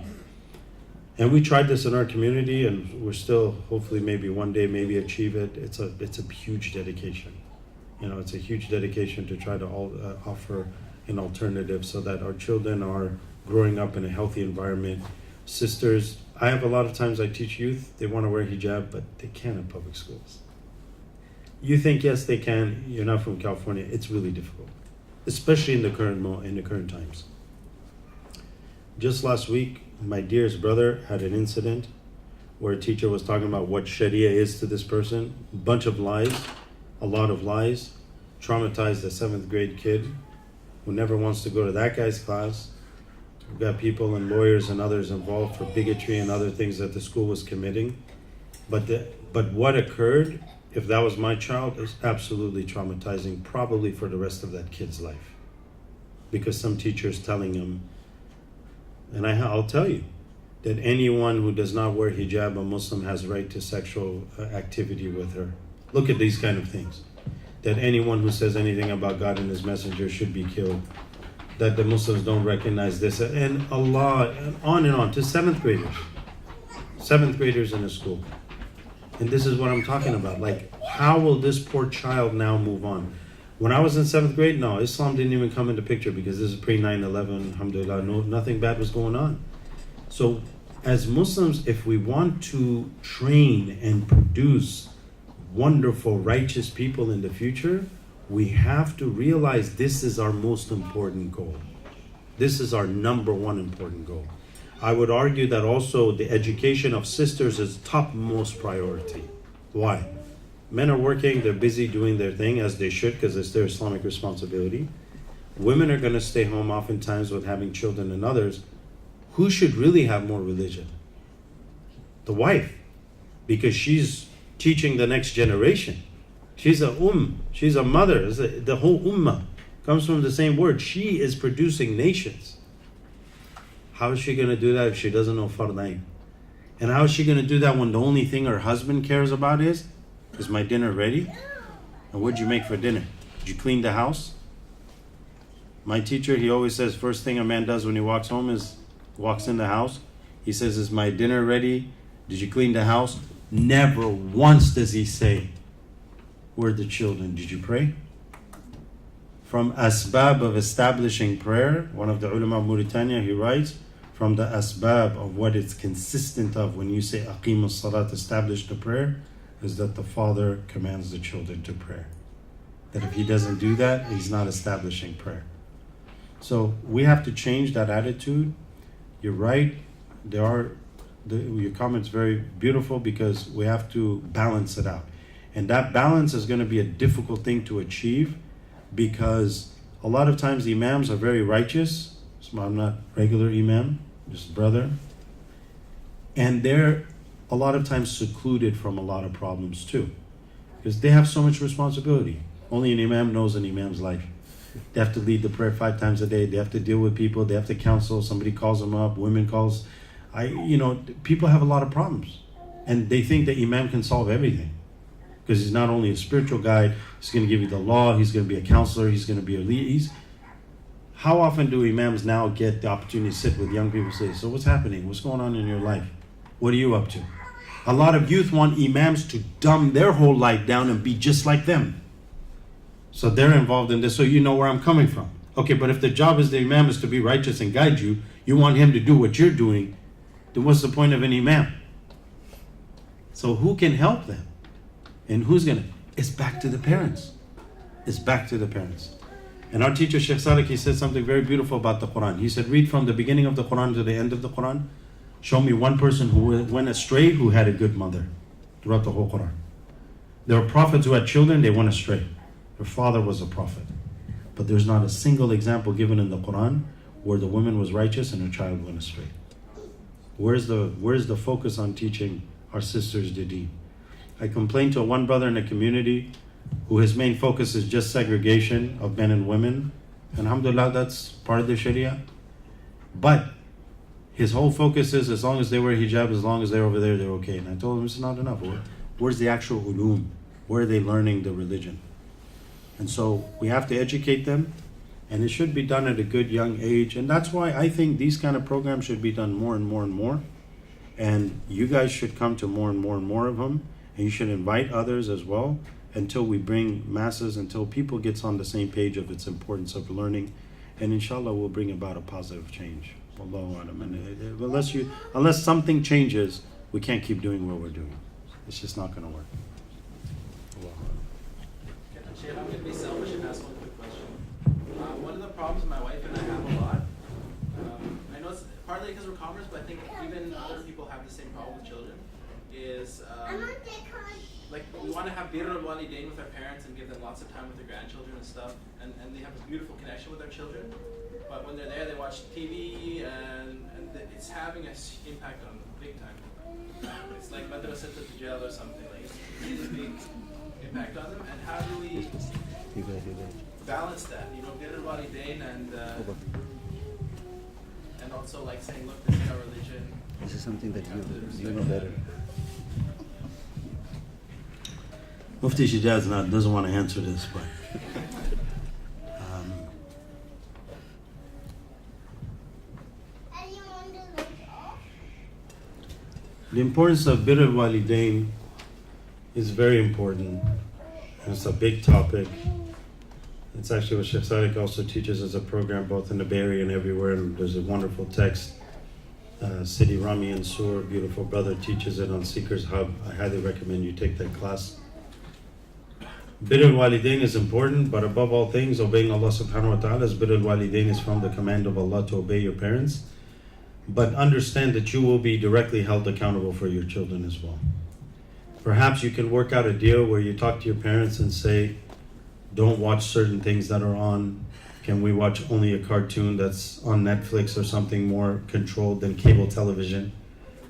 and we tried this in our community, and we're still hopefully maybe one day maybe achieve it. It's a huge dedication. You know, it's a huge dedication to try to offer an alternative so that our children are growing up in a healthy environment. Sisters, I have a lot of times I teach youth, they want to wear hijab, but they can't in public schools. You think yes they can, you're not from California, it's really difficult, especially in the current times. Just last week, my dearest brother had an incident where a teacher was talking about what Sharia is to this person. Bunch of lies, a lot of lies, traumatized a 7th grade kid who never wants to go to that guy's class. We've got people and lawyers and others involved for bigotry and other things that the school was committing. But what occurred, if that was my child, is absolutely traumatizing, probably for the rest of that kid's life. Because some teacher's telling him, and I'll tell you, that anyone who does not wear hijab, a Muslim, has right to sexual activity with her. Look at these kind of things. That anyone who says anything about God and His Messenger should be killed. That the Muslims don't recognize this, and Allah, and on, to 7th graders. 7th graders in a school. And this is what I'm talking about. Like, how will this poor child now move on? When I was in 7th grade, no, Islam didn't even come into picture because this is pre-9/11, alhamdulillah, nothing bad was going on. So, as Muslims, if we want to train and produce wonderful, righteous people in the future, we have to realize this is our most important goal. This is our number one important goal. I would argue that also the education of sisters is topmost priority. Why? Men are working, they're busy doing their thing as they should because it's their Islamic responsibility. women are going to stay home oftentimes with having children and others. Who should really have more religion? The wife, because she's teaching the next generation. She's she's a mother. The whole ummah comes from the same word. She is producing nations. How is she going to do that if she doesn't know fardain? And how is she going to do that when the only thing her husband cares about is my dinner ready? And what'd you make for dinner? Did you clean the house? My teacher, he always says, first thing a man does when he walks home is walks in the house. He says, is my dinner ready? Did you clean the house? Never once does he say, where are the children? Did you pray? From asbab of establishing prayer, one of the ulama of Mauritania, he writes, from the asbab of what it's consistent of when you say aqim as-salat, establish the prayer, is that the father commands the children to pray. That if he doesn't do that, he's not establishing prayer. So we have to change that attitude. You're right. Your comment's very beautiful because we have to balance it out. And that balance is going to be a difficult thing to achieve because a lot of times the imams are very righteous. So I'm not regular imam, just brother. And they're a lot of times secluded from a lot of problems too. Because they have so much responsibility. Only an imam knows an imam's life. They have to lead the prayer 5 times a day. They have to deal with people. They have to counsel. Somebody calls them up. Women calls. People have a lot of problems. And they think that imam can solve everything. Because he's not only a spiritual guide, he's going to give you the law, he's going to be a counselor, he's going to be a lead. How often do imams now get the opportunity to sit with young people and say, so what's happening? What's going on in your life? What are you up to? A lot of youth want imams to dumb their whole life down and be just like them. So they're involved in this, so you know where I'm coming from. Okay, but if the job is the imam is to be righteous and guide you, you want him to do what you're doing, then what's the point of an imam? So who can help them? And who's going to? It's back to the parents. It's back to the parents. And our teacher, Sheikh Sadiq, he said something very beautiful about the Quran. He said, read from the beginning of the Quran to the end of the Quran. Show me one person who went astray who had a good mother throughout the whole Quran. There were prophets who had children, they went astray. Her father was a prophet. But there's not a single example given in the Quran where the woman was righteous and her child went astray. Where's the focus on teaching our sisters the Deen? I complained to one brother in a community who his main focus is just segregation of men and women. And alhamdulillah, that's part of the Sharia. But his whole focus is as long as they wear hijab, as long as they're over there, they're okay. And I told him it's not enough. Where's the actual ulum? Where are they learning the religion? And so we have to educate them, and it should be done at a good young age. And that's why I think these kind of programs should be done more and more and more. And you guys should come to more and more and more of them. And you should invite others as well until we bring masses, until people gets on the same page of its importance of learning. And inshallah, we'll bring about a positive change. Wallahu alam. And unless something changes, we can't keep doing what we're doing. It's just not going to work. Sheikh, I'm going to be selfish and ask one quick question. One of the problems my wife and I have a lot, I know it's partly because we're converts, but I think even other people have the same problem with children, is like we want to have birr al-walidain with our parents and give them lots of time with their grandchildren and stuff, and they have a beautiful connection with their children, but when they're there they watch TV and it's having an impact on them big time. It's like madrasa to jail or something, like it's really big impact on them. And how do we balance that, birr al-walidain and also like saying, look, this is our religion. This is something that you know better. Mufti Shuja'ath doesn't want to answer this, but the importance of birr al-walidain is very important. And it's a big topic. It's actually what Sheikh Sadiq also teaches as a program both in the Bay Area and everywhere. And there's a wonderful text. Sidi Rami Ansur, beautiful brother, teaches it on Seekers Hub. I highly recommend you take that class. Birr al-walidain is important, but above all things, obeying Allah subhanahu wa ta'ala. Birr al-walidain is from the command of Allah to obey your parents. But understand that you will be directly held accountable for your children as well. Perhaps you can work out a deal where you talk to your parents and say, don't watch certain things that are on Can we watch only a cartoon that's on Netflix or something more controlled than cable television,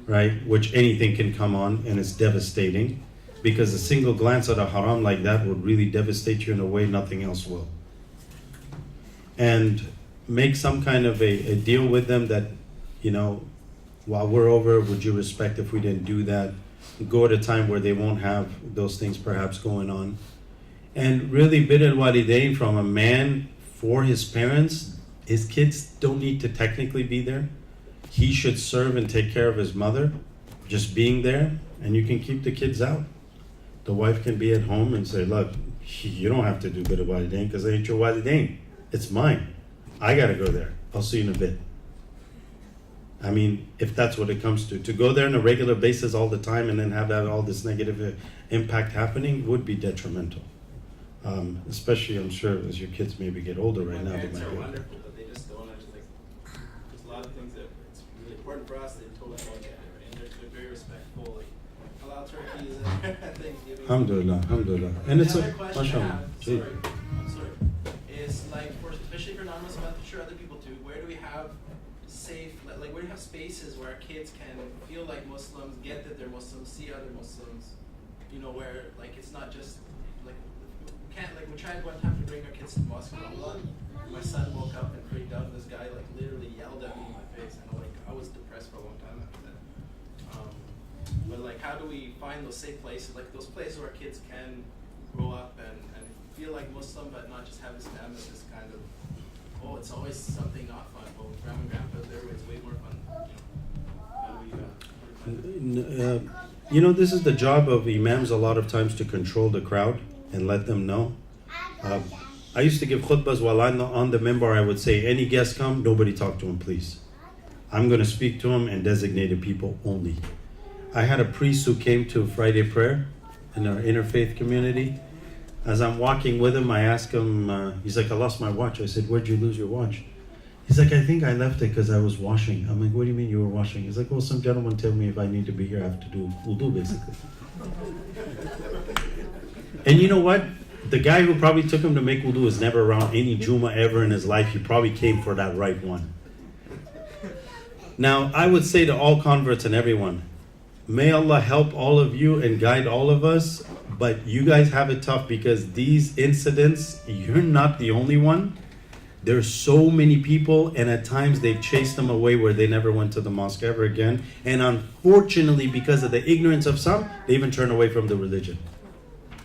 right? Which anything can come on and it's devastating, because a single glance at a haram like that would really devastate you in a way nothing else will. And make some kind of a deal with them that, while we're over, would you respect if we didn't do that? Go at a time where they won't have those things perhaps going on. And really, bir al-walidain from a man for his parents, his kids don't need to technically be there. He should serve and take care of his mother, just being there, and you can keep the kids out. The wife can be at home and say, look, you don't have to do bir al-walidain because it ain't your walidain. It's mine. I gotta go there. I'll see you in a bit. I mean, if that's what it comes to go there on a regular basis all the time and then have that all this negative impact happening would be detrimental. Especially, I'm sure, as your kids maybe get older right now. My parents are wonderful, but they just don't understand. There's a lot of things that it's really important for us. They totally don't get it, right? And they're very respectful, like halal turkeys and Thanksgiving. Alhamdulillah. And it's another question I have, Gee. I'm sorry, is like especially for non-Muslims, I'm sure other people too. Where do we have safe, like where do you have spaces where our kids can feel like Muslims, get that they're Muslims, see other Muslims, where like it's not just like we tried one time to bring our kids to the mosque in Ramadan. My son woke up and freaked out, and this guy like literally yelled at me in my face, and I was depressed for a long time after that. But like, how do we find those safe places, like those places where our kids can grow up and feel like Muslim, but not just have Islam as this kind of, oh, it's always something not fun. Oh, grandma and grandpa's there, it's way more fun. How do we, this is the job of imams a lot of times, to control the crowd and let them know. I used to give khutbahs while I'm on the minbar. I would say, any guests come, nobody talk to him, please. I'm going to speak to him and designated people only. I had a priest who came to Friday prayer in our interfaith community. As I'm walking with him, I asked him, he's like, I lost my watch. I said, where'd you lose your watch? He's like, I think I left it because I was washing. I'm like, what do you mean you were washing? He's like, well, some gentleman told me if I need to be here, I have to do wudu, basically. And you know what? The guy who probably took him to make wudu is never around any Juma ever in his life. He probably came for that right one. Now, I would say to all converts and everyone, may Allah help all of you and guide all of us, but you guys have it tough because these incidents, you're not the only one. There's so many people, and at times they've chased them away where they never went to the mosque ever again. And unfortunately, because of the ignorance of some, they even turn away from the religion.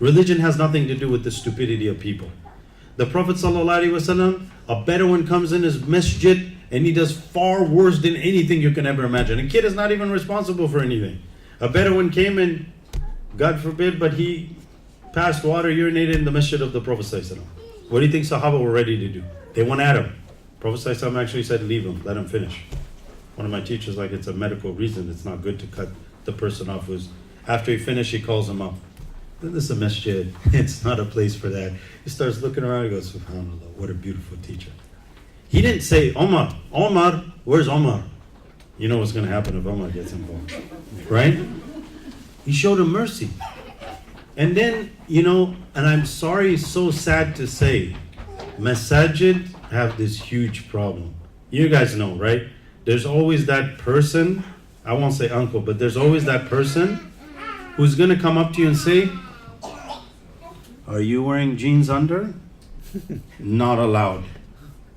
Religion has nothing to do with the stupidity of people. The Prophet ﷺ, a Bedouin comes in his masjid and he does far worse than anything you can ever imagine. A kid is not even responsible for anything. A Bedouin came in, God forbid, but he passed water, urinated in the masjid of the Prophet ﷺ. What do you think Sahaba were ready to do? They went at him. Prophet ﷺ actually said, leave him, let him finish. One of my teachers, like, it's a medical reason, it's not good to cut the person off. After he finished, he calls him up. This is a masjid. It's not a place for that. He starts looking around. He goes, SubhanAllah, what a beautiful teacher. He didn't say, Omar, where's Omar? You know what's going to happen if Omar gets involved, right? He showed him mercy. And then, and I'm sorry, it's so sad to say, masajid have this huge problem. You guys know, right? There's always that person, I won't say uncle, but there's always that person who's going to come up to you and say, are you wearing jeans under? Not allowed.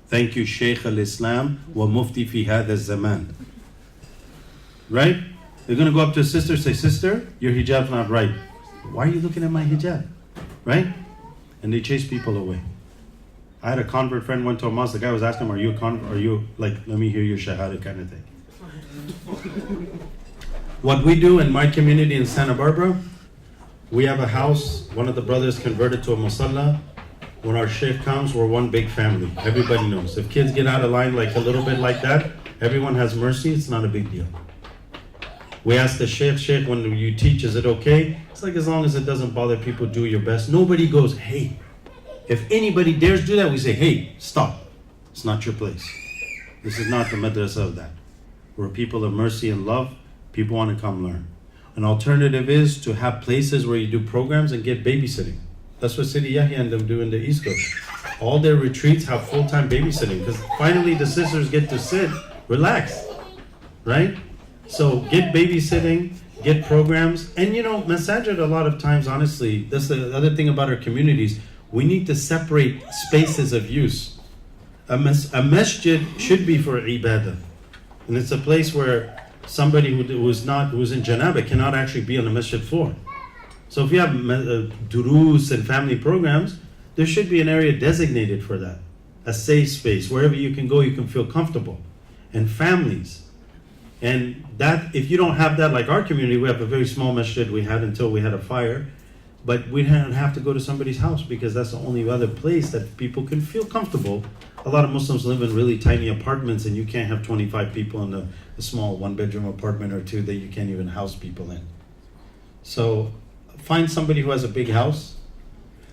Thank you, Shaykh al-Islam wa Mufti fi hadha zaman. Right? They're going to go up to a sister and say, sister, your hijab's not right. Why are you looking at my hijab? Right? And they chase people away. I had a convert friend went to a mosque. The guy was asking him, are you a convert? Are you like, let me hear your shahada kind of thing. What we do in my community in Santa Barbara, we have a house. One of the brothers converted to a musalla. When our sheikh comes, we're one big family. Everybody knows. If kids get out of line like a little bit like that, everyone has mercy. It's not a big deal. We ask the sheikh, when you teach, is it okay? It's like, as long as it doesn't bother people, do your best. Nobody goes, hey. If anybody dares do that, we say, hey, stop. It's not your place. This is not the madrasa of that. We're people of mercy and love. People want to come learn. An alternative is to have places where you do programs and get babysitting. That's what Sidi Yahya and them do in the East Coast. All their retreats have full-time babysitting because finally the sisters get to sit, relax, right? So get babysitting, get programs. And you know, masajid a lot of times, honestly, that's the other thing about our communities. We need to separate spaces of use. A masjid should be for ibadah. And it's a place where somebody who's in janaba cannot actually be on the masjid floor. So if you have durus and family programs, there should be an area designated for that. A safe space. Wherever you can go, you can feel comfortable. And families. And that, if you don't have that, like our community, we have a very small masjid we had until we had a fire. But we didn't have to go to somebody's house because that's the only other place that people can feel comfortable. A lot of Muslims live in really tiny apartments and you can't have 25 people in a small one-bedroom apartment or two that you can't even house people in. So find somebody who has a big house.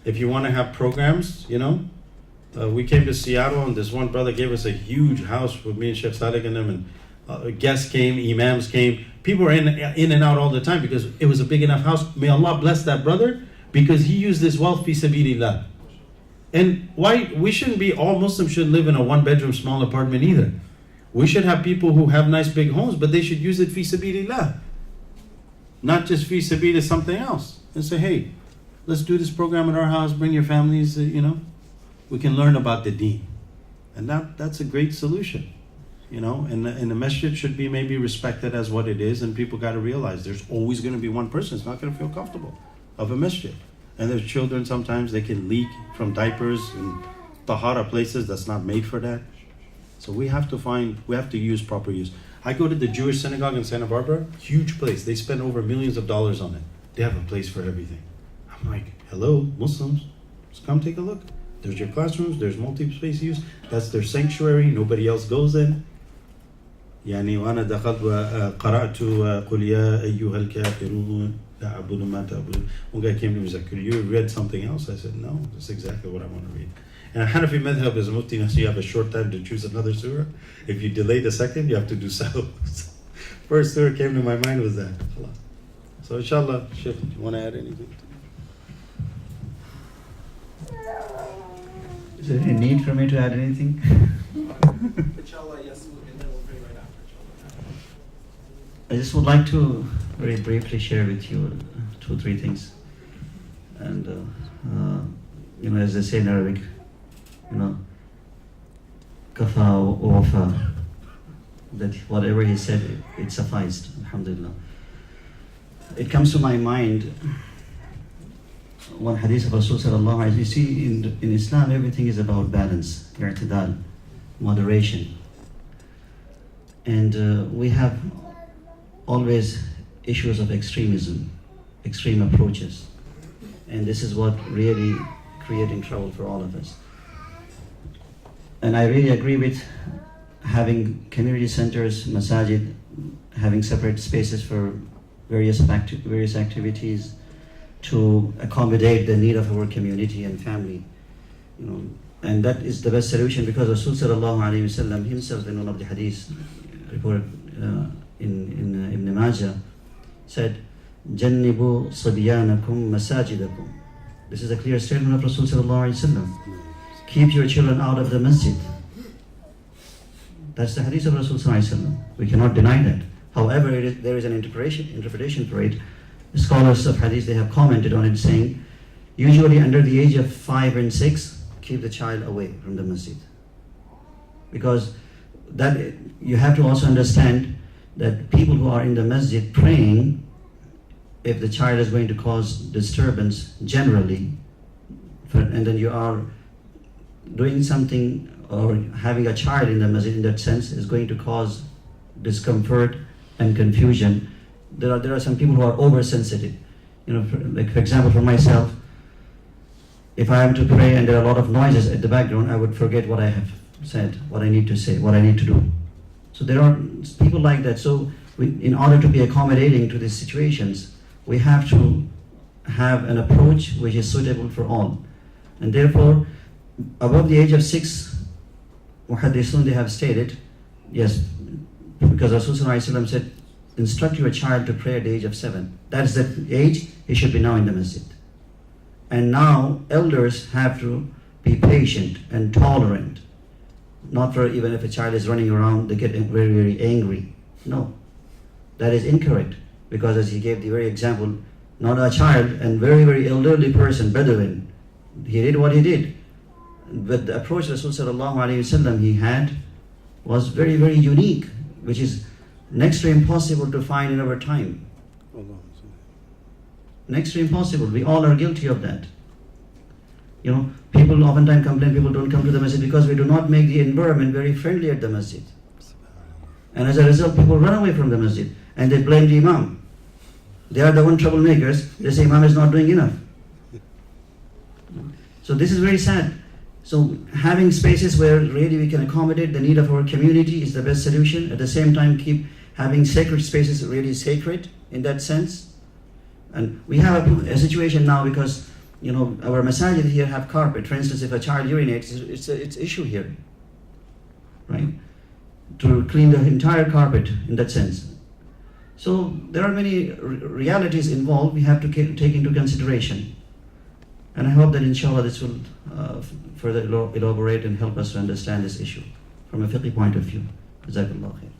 If you want to have programs, you know, we came to Seattle and this one brother gave us a huge house with me and Sheikh Saleh and them, and guests came, imams came. People were in and out all the time because it was a big enough house. May Allah bless that brother because he used this wealth fi sabilillah. And why we shouldn't be, all Muslims should live in a one-bedroom small apartment either. We should have people who have nice big homes, but they should use it fi sabilillah. Not just fi sabilillah something else. And say, hey, let's do this program at our house, bring your families, you know. We can learn about the Deen. And that's a great solution. You know, and the masjid should be maybe respected as what it is, and people got to realize there's always going to be one person that's not going to feel comfortable of a masjid. And there's children, sometimes they can leak from diapers and tahara places that's not made for that. So we have to use proper use. I go to the Jewish synagogue in Santa Barbara, huge place. They spend over millions of dollars on it. They have a place for everything. I'm like, hello, Muslims, just come take a look. There's your classrooms, there's multi-space use. That's their sanctuary, nobody else goes in. يعني وأنا دخلت وقرأت قل يا أيها الكافرون لا أعبد ما تعبدون. One guy came to me and said, could you read something else? I said, no, that's exactly what I want to read. And Hanafi madhab is a Mufti Nasi, you have a short time to choose another surah. If you delay the second, you have to do sahw. First surah came to my mind was that. So inshallah, Sheikh, do you want to add anything? Is there any need for me to add anything? Inshallah, yes, and then we'll pray right after. I just would like to very briefly share with you 2-3 things. And, you know, as they say in Arabic, you know, kafa wa wafa, that whatever he said, it sufficed, alhamdulillah. It comes to my mind, one hadith of Rasul sallallahu alaihi wasallam. You see, in Islam, everything is about balance, i'tidal, moderation. And we have always issues of extremism, extreme approaches. And this is what really creating trouble for all of us. And I really agree with having community centers, masajid, having separate spaces for various activities to accommodate the need of our community and family. You know, and that is the best solution because Rasul sallallahu alaihi wasallam himself in one of the hadiths reported in Ibn Majah said, "Jannibu sabyanakum masajidakum." This is a clear statement of Rasul sallallahu alaihi wasallam. Keep your children out of the masjid. That's the hadith of Rasul sallallahu alaihi wasallam. We cannot deny that. However, there is an interpretation for it. The scholars of hadith, they have commented on it saying, usually under the age of 5 and 6, keep the child away from the masjid. Because that you have to also understand that people who are in the masjid praying, if the child is going to cause disturbance generally, and then you are doing something or having a child in the masjid in that sense is going to cause discomfort and confusion. There are some people who are oversensitive. You know, for example, for myself, if I am to pray and there are a lot of noises at the background, I would forget what I have said, what I need to say, what I need to do. So there are people like that. So in order to be accommodating to these situations, we have to have an approach which is suitable for all. And therefore, above the age of 6, Muhaddithun, they have stated, yes, because Rasulullah said, instruct your child to pray at the age of 7. That's the age he should be now in the masjid. And now elders have to be patient and tolerant. Not for even if a child is running around, they get very, very angry. No, that is incorrect. Because as he gave the very example, not a child and very, very elderly person, Bedouin, he did what he did. But the approach Rasul sallallahu alayhi wasallam he had was very, very unique, which is next to impossible to find in our time. Next to impossible. We all are guilty of that. You know, people oftentimes complain people don't come to the masjid because we do not make the environment very friendly at the masjid. And as a result, people run away from the masjid and they blame the Imam. They are the one troublemakers. They say Imam is not doing enough. So this is very sad. So having spaces where really we can accommodate the need of our community is the best solution. At the same time, keep having sacred spaces really sacred in that sense. And we have a situation now because, you know, our masajid here have carpet. For instance, if a child urinates, it's issue here, right? To clean the entire carpet in that sense. So there are many realities involved we have to take into consideration. And I hope that inshallah this will further elaborate and help us to understand this issue from a fiqh point of view. Jazakallah khair.